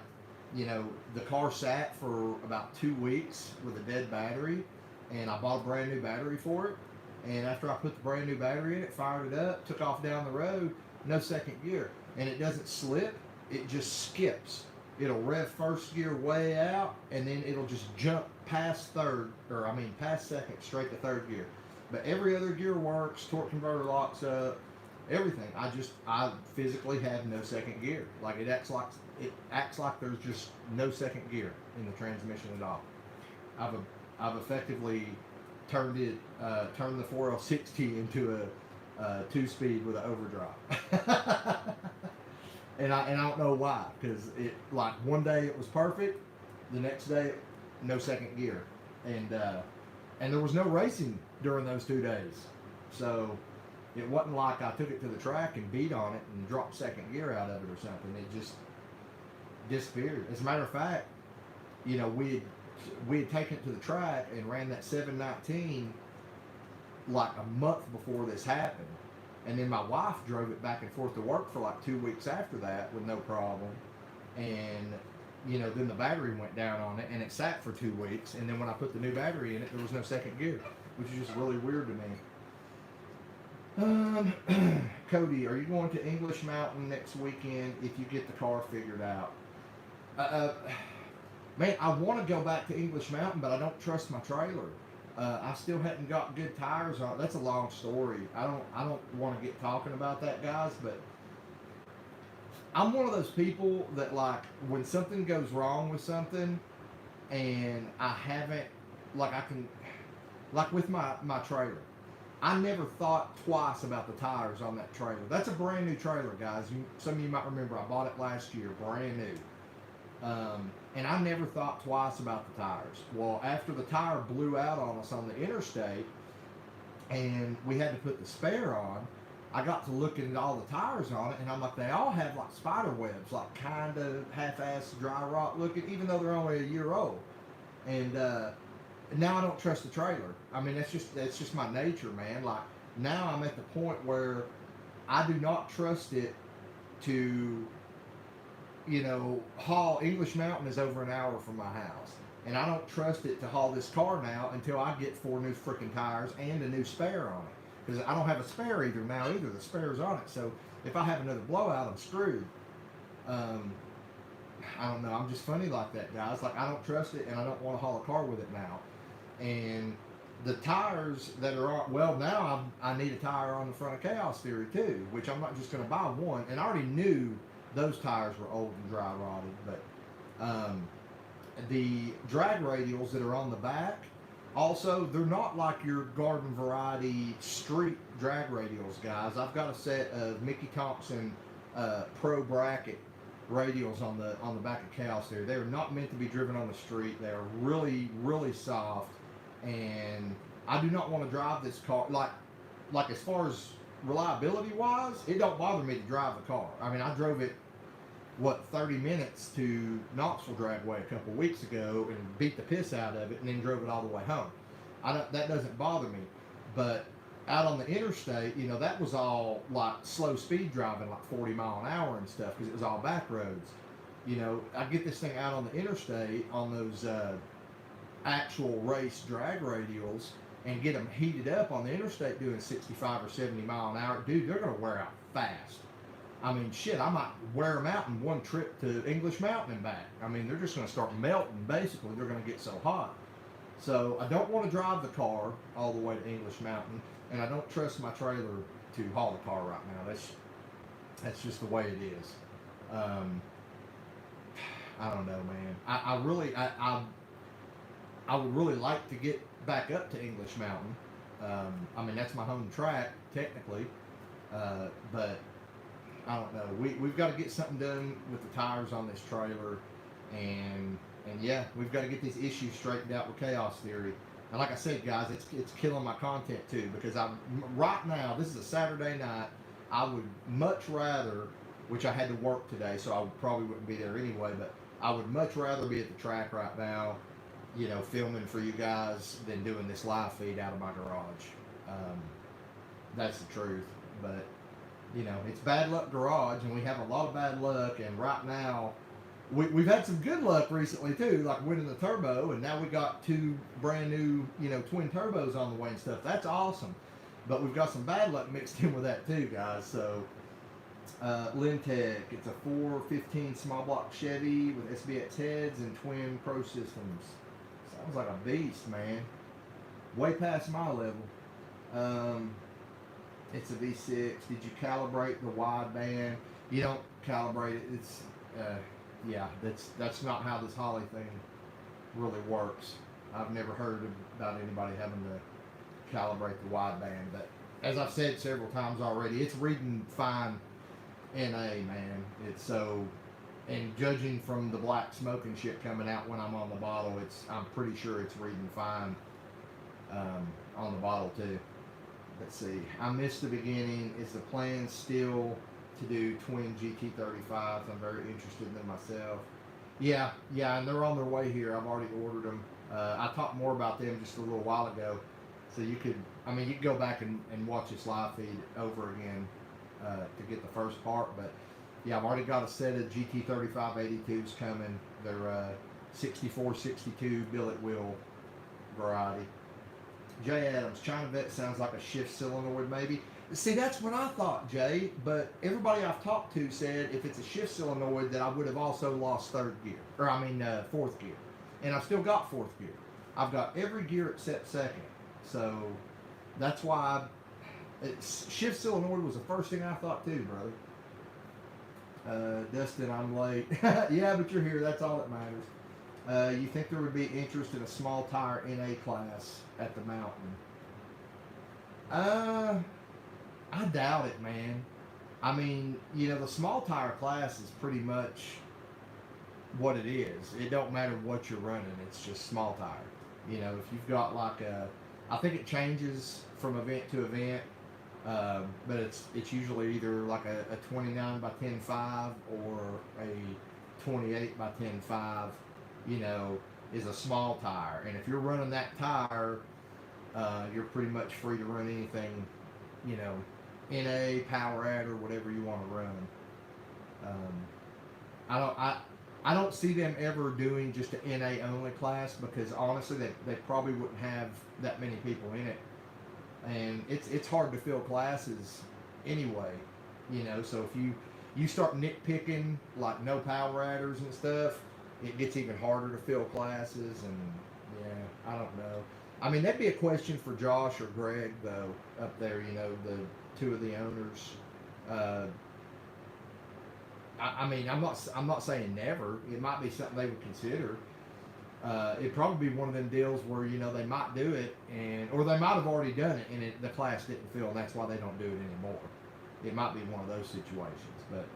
you know, the car sat for about 2 weeks with a dead battery, and I bought a brand new battery for it, and after I put the brand new battery in it, fired it up, took off down the road, no second gear, and it doesn't slip, it just skips. It'll rev first gear way out, and then it'll just jump past past second, straight to third gear. But every other gear works, torque converter locks up, everything. I physically have no second gear. Like, it acts like there's just no second gear in the transmission at all. I've effectively turned the 4L60 into a 2-speed with an overdrive. And I don't know why, because it, like, one day it was perfect, the next day no second gear, and there was no racing during those 2 days, so it wasn't like I took it to the track and beat on it and dropped second gear out of it or something. It just disappeared. As a matter of fact, you know, we had taken it to the track and ran that 719 like a month before this happened. And then my wife drove it back and forth to work for like 2 weeks after that with no problem. And, you know, then the battery went down on it and it sat for 2 weeks. And then when I put the new battery in it, there was no second gear, which is just really weird to me. Cody, are you going to English Mountain next weekend if you get the car figured out? Man, I want to go back to English Mountain, but I don't trust my trailer. I still hadn't got good tires on it. That's a long story. I don't want to get talking about that, guys, but I'm one of those people that, like, when something goes wrong with something and I haven't, like, with my trailer, I never thought twice about the tires on that trailer. That's a brand new trailer, guys. Some of you might remember I bought it last year, brand new. And I never thought twice about the tires. Well, after the tire blew out on us on the interstate and we had to put the spare on, I got to looking at all the tires on it, and I'm like, they all have like spider webs, like kind of half-assed dry rot looking, even though they're only a year old. And now I don't trust the trailer. I mean, that's just my nature, man. Like, now I'm at the point where I do not trust it to, you know, haul. English Mountain is over an hour from my house, and I don't trust it to haul this car now until I get 4 new freaking tires and a new spare on it, because I don't have a spare either now either. The spare's on it, so if I have another blowout, I'm screwed. I don't know. I'm just funny like that, guys. Like, I don't trust it, and I don't want to haul a car with it now. And the tires that are on, well, now I need a tire on the front of Chaos Theory too, which I'm not just going to buy one. And I already knew those tires were old and dry rotted, but the drag radials that are on the back, also, they're not like your garden variety street drag radials, guys. I've got a set of Mickey Thompson Pro bracket radials on the back of Chaos Theory. They are not meant to be driven on the street. They are really, really soft, and I do not want to drive this car. Like as far as reliability wise, it don't bother me to drive the car. I mean, I drove it 30 minutes to Knoxville Dragway a couple weeks ago and beat the piss out of it, and then drove it all the way home. That doesn't bother me. But out on the interstate, you know, that was all like slow speed driving, like 40 mile an hour and stuff, because it was all back roads. You know, I get this thing out on the interstate on those actual race drag radials and get them heated up on the interstate doing 65 or 70 mile an hour. Dude, they're going to wear out fast. I mean, shit, I might wear them out in one trip to English Mountain and back. I mean, they're just going to start melting, basically. They're going to get so hot. So I don't want to drive the car all the way to English Mountain, and I don't trust my trailer to haul the car right now. That's just the way it is. I don't know, man. I would really like to get back up to English Mountain. I mean, that's my home track, technically. But I don't know. We've got to get something done with the tires on this trailer, and yeah, we've got to get these issues straightened out with Chaos Theory. And like I said, guys, it's killing my content too, because right now, this is a Saturday night. I would much rather which I had to work today, so I probably wouldn't be there anyway. But I would much rather be at the track right now, you know, filming for you guys than doing this live feed out of my garage. That's the truth. But you know, it's bad luck garage, and we have a lot of bad luck. And right now, we've had some good luck recently too, like winning the turbo, and now we got 2 brand new, you know, twin turbos on the way and stuff. That's awesome. But we've got some bad luck mixed in with that too, guys. So, Lintech, it's a 415 small block Chevy with SBX heads and twin Pro systems. Sounds like a beast, man. Way past my level. It's a V6. Did you calibrate the wideband? You don't calibrate it. It's, yeah, that's not how this Holley thing really works. I've never heard about anybody having to calibrate the wideband, but as I've said several times already, it's reading fine NA, man. It's so, and judging from the black smoke and shit coming out when I'm on the bottle, I'm pretty sure it's reading fine on the bottle too. Let's see. I missed the beginning. Is the plan still to do twin GT35s? I'm very interested in them myself. Yeah, and they're on their way here. I've already ordered them. I talked more about them just a little while ago. So you could go back and watch this live feed over again to get the first part. But yeah, I've already got a set of GT35 82s coming. They're 64, 62 billet wheel variety. Jay Adams, China Vet sounds like a shift solenoid maybe. See, that's what I thought, Jay, but everybody I've talked to said if it's a shift solenoid that I would have also lost fourth gear. And I've still got fourth gear. I've got every gear except second. So that's why shift solenoid was the first thing I thought too, brother. Dustin, I'm late. Yeah, but you're here. That's all that matters. You think there would be interest in a small tire NA class at the mountain? I doubt it, man. I mean, you know, the small tire class is pretty much what it is. It don't matter what you're running. It's just small tire. You know, if you've got like I think it changes from event to event, but it's usually either like a 29 by 10.5 or a 28 by 10.5. You know, is a small tire, and if you're running that tire, you're pretty much free to run anything, you know, NA, power add, or whatever you want to run. I don't see them ever doing just an NA only class, because honestly they probably wouldn't have that many people in it, and it's hard to fill classes anyway, you know. So if you start nitpicking like no power adders and stuff, it gets even harder to fill classes. And yeah, I don't know. I mean, that'd be a question for Josh or Greg though, up there, you know, the two of the owners. I mean, I'm not saying never. It might be something they would consider. It'd probably be one of them deals where, you know, they might do it, or they might have already done it and the class didn't fill, and that's why they don't do it anymore. It might be one of those situations, but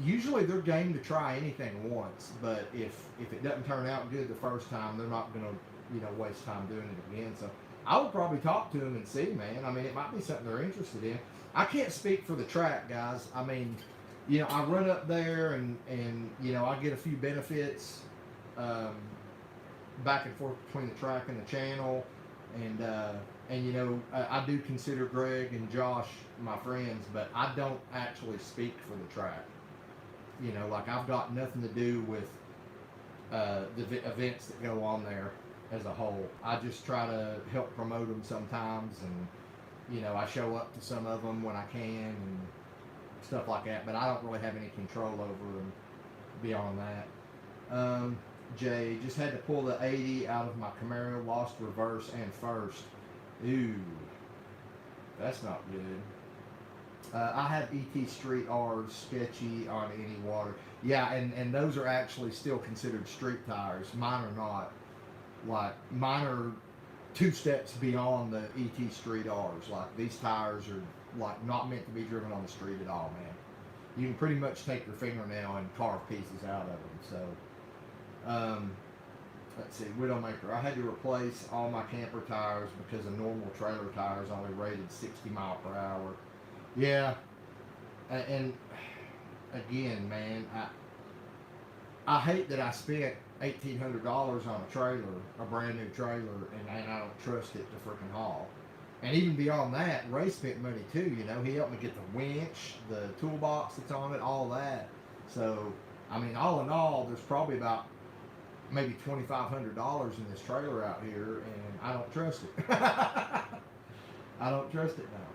usually they're game to try anything once. But if it doesn't turn out good the first time, they're not going to, you know, waste time doing it again. So I would probably talk to them and see, man. I mean, it might be something they're interested in. I can't speak for the track, guys. I mean, you know, I run up there and you know, I get a few benefits back and forth between the track and the channel, and you know, I do consider Greg and Josh my friends, but I don't actually speak for the track. You know, like I've got nothing to do with the events that go on there as a whole. I just try to help promote them sometimes, and you know, I show up to some of them when I can and stuff like that, but I don't really have any control over them beyond that. Jay, just had to pull the 80 out of my Camaro, lost reverse and first. Ooh, that's not good. I have ET Street R's, sketchy on any water. Yeah, and those are actually still considered street tires. Mine are not. Like, mine are 2 steps beyond the ET Street R's. Like, these tires are like not meant to be driven on the street at all, man. You can pretty much take your fingernail and carve pieces out of them. So, let's see, Widowmaker. I had to replace all my camper tires because a normal trailer tire is only rated 60 miles per hour. Yeah, and again, man, I hate that I spent $1,800 on a trailer, a brand new trailer, and I don't trust it to freaking haul. And even beyond that, Ray spent money too. You know, he helped me get the winch, the toolbox that's on it, all that. So, I mean, all in all, there's probably about maybe $2,500 in this trailer out here, and I don't trust it. I don't trust it now.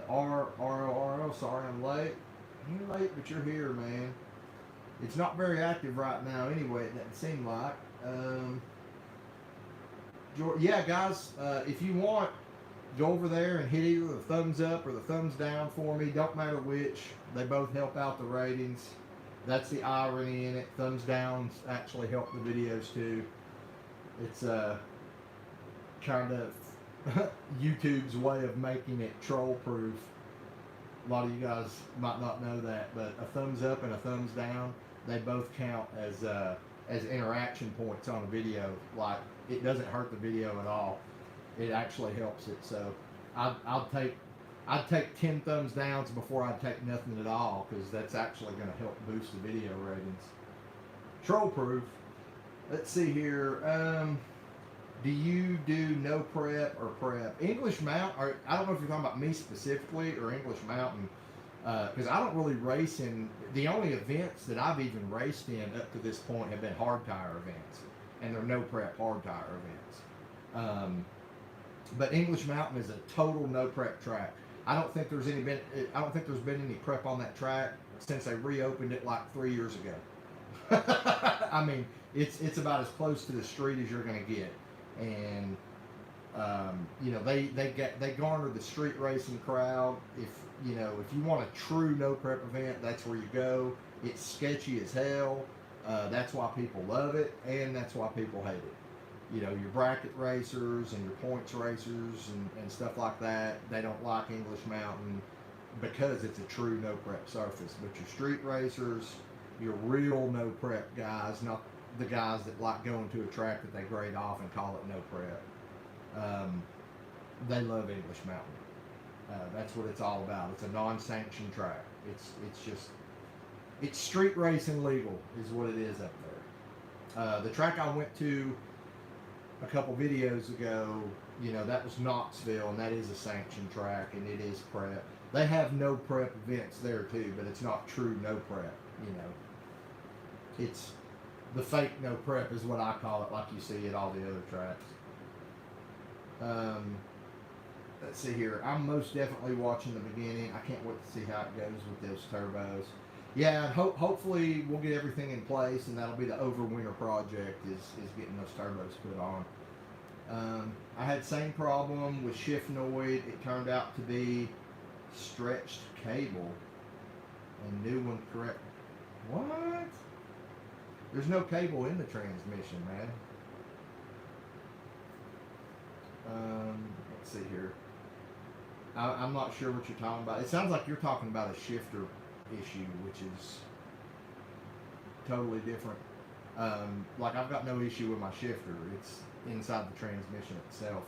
RO, sorry I'm late. You're late, but you're here, man. It's not very active right now anyway, it doesn't seem like. Yeah, guys, if you want, go over there and hit either the thumbs up or the thumbs down for me. Don't matter which. They both help out the ratings. That's the irony in it. Thumbs downs actually help the videos too. It's kind of YouTube's way of making it troll proof. A lot of you guys might not know that, but a thumbs up and a thumbs down, they both count as interaction points on a video. Like, it doesn't hurt the video at all. It actually helps it. So I'd take 10 thumbs downs before I'd take nothing at all, because that's actually going to help boost the video ratings. Troll proof. Let's see here. Do you do no prep or prep? English Mount, or I don't know if you're talking about me specifically or English Mountain, because I don't really race in, the only events that I've even raced in up to this point have been hard tire events, and they're no prep hard tire events. But English Mountain is a total no prep track. I don't think there's been any prep on that track since they reopened it like 3 years ago. I mean, it's about as close to the street as you're going to get. And you know, they garner the street racing crowd. If you want a true no prep event, that's where you go. It's sketchy as hell. That's why people love it, and that's why people hate it. You know, your bracket racers and your points racers and stuff like that, they don't like English Mountain because it's a true no prep surface. But your street racers, your real no prep guys, not the guys that like going to a track that they grade off and call it no prep, they love English Mountain. That's what it's all about. It's a non-sanctioned track. It's street racing legal is what it is up there. The track I went to a couple videos ago, you know, that was Knoxville, and that is a sanctioned track, and it is prep. They have no prep events there too, but it's not true no prep. You know, it's the fake no prep is what I call it, like you see at all the other tracks. Let's see here. I'm most definitely watching the beginning. I can't wait to see how it goes with those turbos. Yeah, hopefully we'll get everything in place, and that'll be the overwinter project is getting those turbos put on. I had the same problem with shift noid. It turned out to be stretched cable and new one correct. What? There's no cable in the transmission, man. Let's see here. I'm not sure what you're talking about. It sounds like you're talking about a shifter issue, which is totally different. Like, I've got no issue with my shifter. It's inside the transmission itself.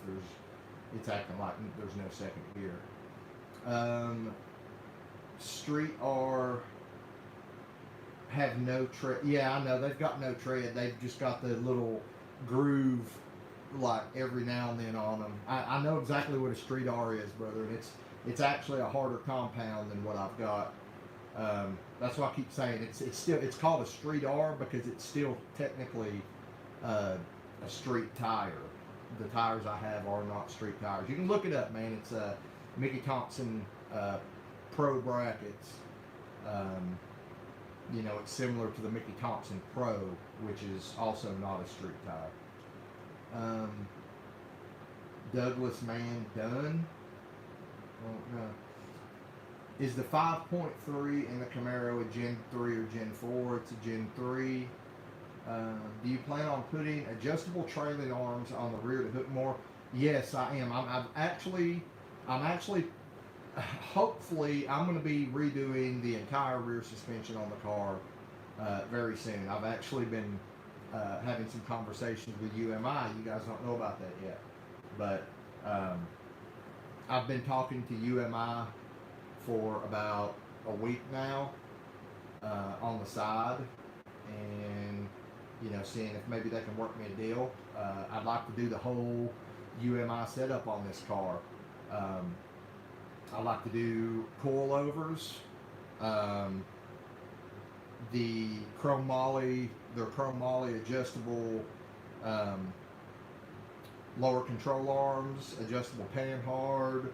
It's acting like there's no second gear. Street R have no tread. Yeah, I know, they've got no tread. They've just got the little groove, like, every now and then on them. I know exactly what a Street R is, brother, and it's actually a harder compound than what I've got. That's why I keep saying it's called a Street R, because it's still technically a street tire. The tires I have are not street tires. You can look it up, man. It's Mickey Thompson Pro brackets. You know, it's similar to the Mickey Thompson Pro, which is also not a street tire. Douglas Man Dunn. Oh, no. Is the 5.3 in the Camaro a Gen 3 or Gen 4? It's a Gen 3. Do you plan on putting adjustable trailing arms on the rear to hook more? Yes, I am. I'm actually, hopefully, I'm going to be redoing the entire rear suspension on the car very soon. I've actually been having some conversations with UMI. You guys don't know about that yet. But I've been talking to UMI for about a week now, on the side, and you know, seeing if maybe they can work me a deal. I'd like to do the whole UMI setup on this car. I like to do coilovers, the chromoly, their chromoly adjustable lower control arms, adjustable panhard.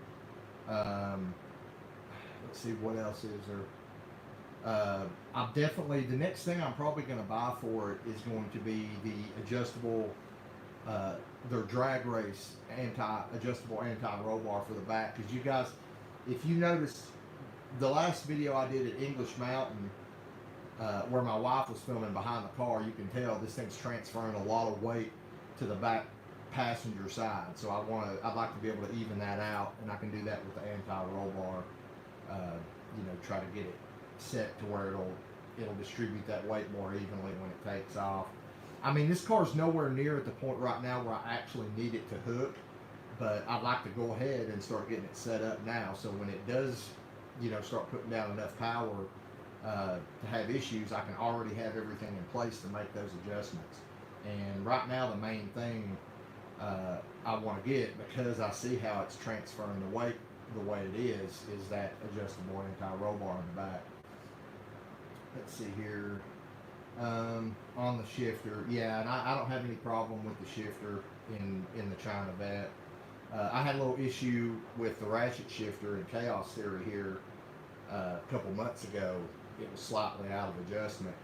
Let's see, what else is there. I'm definitely, the next thing I'm probably going to buy for it is going to be the adjustable, their drag race adjustable anti-roll bar for the back. Because you guys, if you noticed the last video I did at English Mountain, where my wife was filming behind the car, you can tell this thing's transferring a lot of weight to the back passenger side. So I'd like to be able to even that out, and I can do that with the anti-roll bar. You know, try to get it set to where it'll distribute that weight more evenly when it takes off. I mean, this car's nowhere near at the point right now where I actually need it to hook, but I'd like to go ahead and start getting it set up now, so when it does, you know, start putting down enough power to have issues, I can already have everything in place to make those adjustments. And right now, the main thing I want to get, because I see how it's transferring the weight the way it is that adjustable anti-roll bar in the back. Let's see here. On the shifter, yeah, and I don't have any problem with the shifter in the China vet. I had a little issue with the ratchet shifter in Chaos Theory here a couple months ago. It was slightly out of adjustment,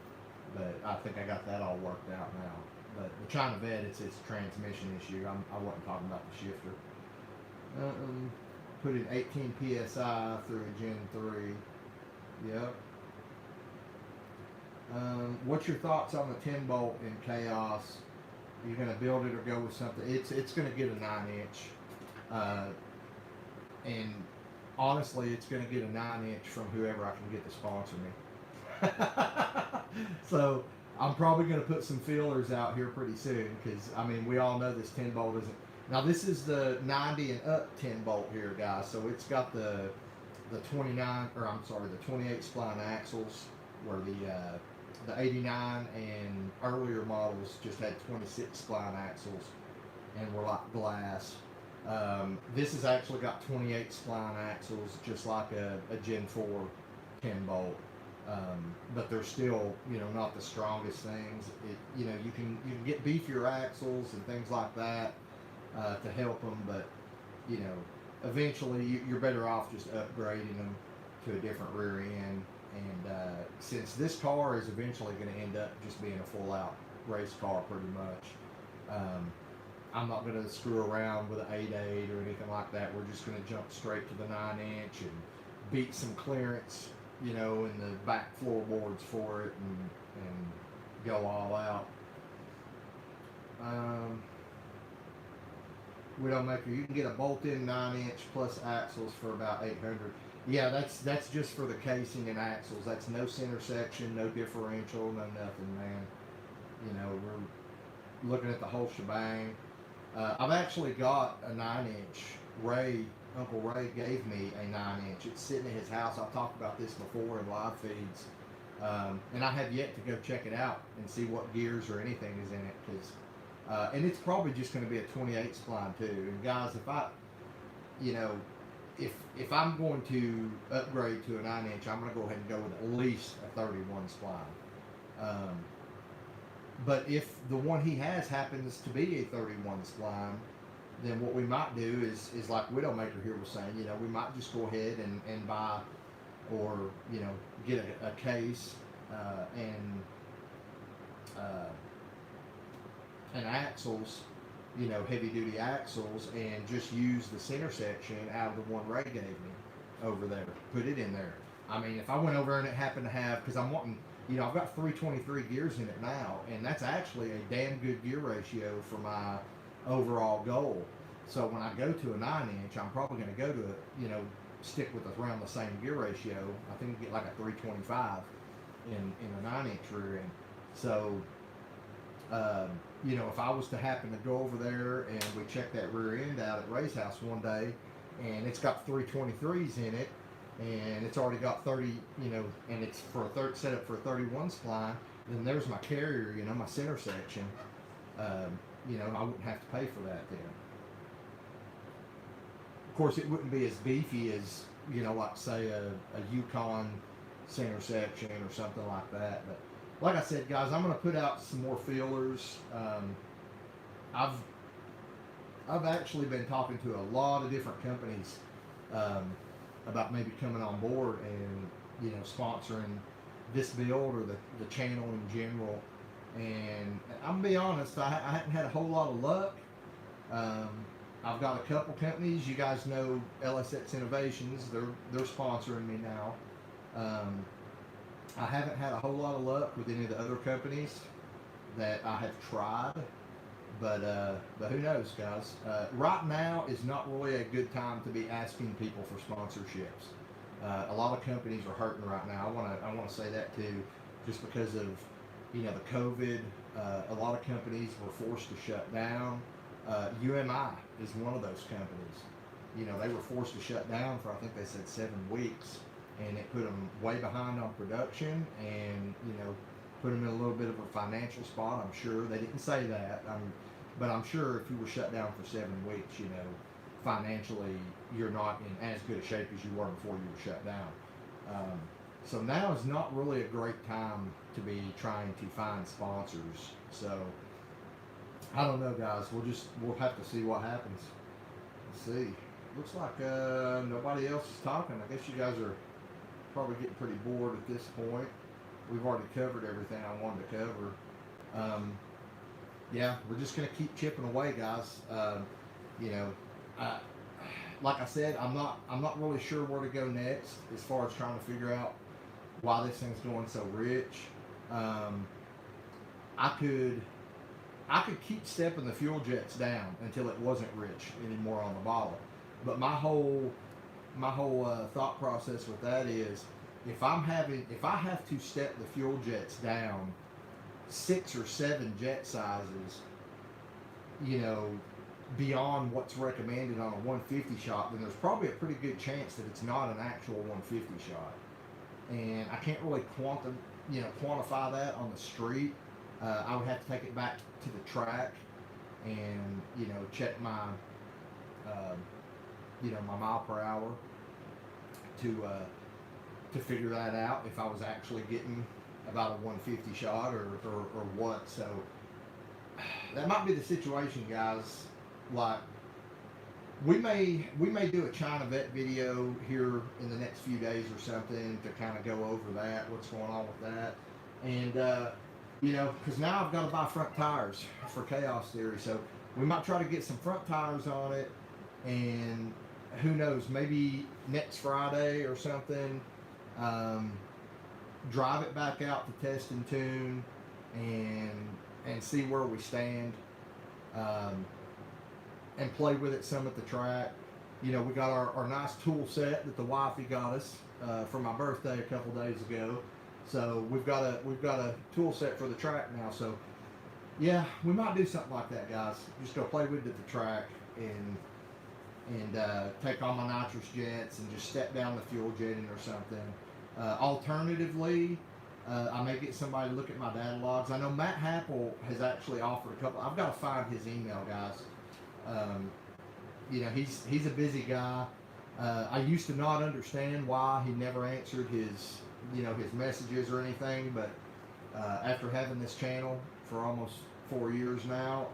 but I think I got that all worked out now. But the China vet, it's a transmission issue. I wasn't talking about the shifter. Put in 18 psi through a Gen 3. Yep. What's your thoughts on the 10 bolt in Chaos? Are you going to build it or go with something? It's going to get a 9-inch. And honestly, it's going to get a 9-inch from whoever I can get to sponsor me. So I'm probably going to put some feelers out here pretty soon, because I mean, we all know this 10 bolt isn't. Now this is the 90 and up 10 bolt here, guys. So it's got the 29, or I'm sorry, the 28 spline axles, where the 89 and earlier models just had 26 spline axles and were like glass. This has actually got 28 spline axles, just like a Gen 4 10 bolt. But they're still, you know, not the strongest things. You know, you can get beefier axles and things like that to help them, but you know, eventually you're better off just upgrading them to a different rear end. And since this car is eventually going to end up just being a full-out race car pretty much, I'm not going to screw around with an 8.8 or anything like that. We're just going to jump straight to the 9-inch and beat some clearance, you know, in the back floorboards for it, and go all out. Widowmaker, you can get a bolt-in 9-inch plus axles for about $800. Yeah, that's just for the casing and axles. That's no center section, no differential, no nothing, man. You know, we're looking at the whole shebang. I've actually got a 9-inch. Uncle Ray gave me a 9-inch. It's sitting at his house. I've talked about this before in live feeds. And I have yet to go check it out and see what gears or anything is in it. And it's probably just going to be a 28 spline too. And guys, if I'm going to upgrade to a 9-inch, I'm going to go ahead and go with at least a 31 spline. But if the one he has happens to be a 31 spline, then what we might do is like Widowmaker here was saying, you know, we might just go ahead and buy, or, you know, get a case and axles, you know, heavy duty axles, and just use the center section out of the one Ray gave me over there. Put it in there. I mean, if I went over and it happened to have, because I'm wanting, you know, I've got 323 gears in it now, and that's actually a damn good gear ratio for my overall goal. So when I go to a 9-inch, I'm probably going to go to you know, stick with around the same gear ratio. I think you get like a 325 in a 9-inch rear end. So you know, if I was to happen to go over there and we check that rear end out at Ray's house one day, and it's got 323s in it, and it's already got 30, and it's for set up for a 31 spline, then there's my carrier, my center section. I wouldn't have to pay for that then. Of course, it wouldn't be as beefy as, like say a Yukon center section or something like that. But like I said, guys, I'm going to put out some more feelers. I've actually been talking to a lot of different companies about maybe coming on board and sponsoring this build or the channel in general. And I'm gonna be honest, I haven't had a whole lot of luck. I've got a couple companies. You guys know LSX Innovations. They're sponsoring me now. I haven't had a whole lot of luck with any of the other companies that I have tried. But who knows, guys? Right now is not really a good time to be asking people for sponsorships. A lot of companies are hurting right now. I want to say that too, just because of the COVID. A lot of companies were forced to shut down. UMI is one of those companies. They were forced to shut down for, I think they said 7 weeks, and it put them way behind on production, and put them in a little bit of a financial spot. I'm sure they didn't say that, but I'm sure if you were shut down for 7 weeks, financially you're not in as good a shape as you were before you were shut down. So now is not really a great time to be trying to find sponsors. So I don't know, guys. We'll have to see what happens. Let's see. Looks like nobody else is talking. I guess you guys are probably getting pretty bored at this point. We've already covered everything I wanted to cover. Yeah, we're just gonna keep chipping away, guys. Like I said, I'm not really sure where to go next as far as trying to figure out why this thing's going so rich. I could keep stepping the fuel jets down until it wasn't rich anymore on the bottle, but my whole thought process with that is, if I have to step the fuel jets down 6 or 7 jet sizes, beyond what's recommended on a 150 shot, then there's probably a pretty good chance that it's not an actual 150 shot. And I can't really quantify that on the street. I would have to take it back to the track and check my my mile per hour to figure that out, if I was actually getting about a 150 shot or what. So that might be the situation, guys. Like, we may do a China vet video here in the next few days or something to kind of go over that, what's going on with that. And because now I've got to buy front tires for Chaos Theory, so we might try to get some front tires on it, and who knows, maybe next Friday or something, drive it back out to test and tune and see where we stand, and play with it some at the track. We got our nice tool set that the wifey got us for my birthday a couple days ago. So we've got a tool set for the track now. So yeah, we might do something like that, guys. Just go play with it at the track and take all my nitrous jets and just step down the fuel jetting or something. Alternatively, I may get somebody to look at my data logs. I know Matt Happel has actually offered a couple. I've got to find his email, guys. He's a busy guy. I used to not understand why he never answered his messages or anything, but after having this channel for almost 4 years now,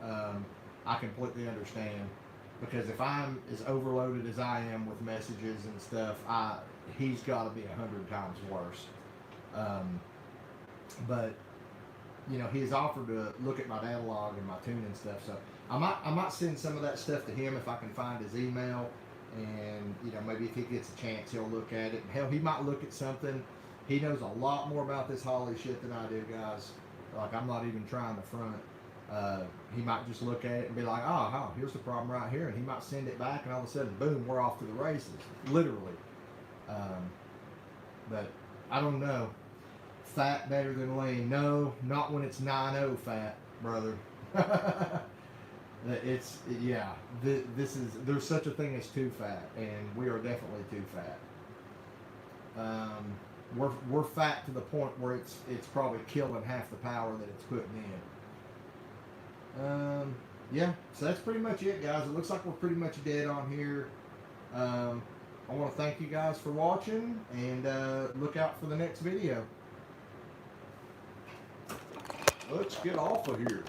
I completely understand. Because if I'm as overloaded as I am with messages and stuff, he's got to be 100 times worse. But he has offered to look at my data log and my tuning stuff, so I might send some of that stuff to him if I can find his email, and maybe if he gets a chance, he'll look at it. Hell, he might look at something. He knows a lot more about this Holley shit than I do, guys. Like, I'm not even trying to front. He might just look at it and be like, oh, here's the problem right here, and he might send it back, and all of a sudden, boom, we're off to the races, literally. But I don't know. Fat better than lean? No, not when it's 9.0 fat, brother. There's such a thing as too fat, and we are definitely too fat. we're fat to the point where it's probably killing half the power that it's putting in. Yeah, so that's pretty much it, guys. It looks like we're pretty much dead on here. I want to thank you guys for watching, and look out for the next video. Let's get off of here.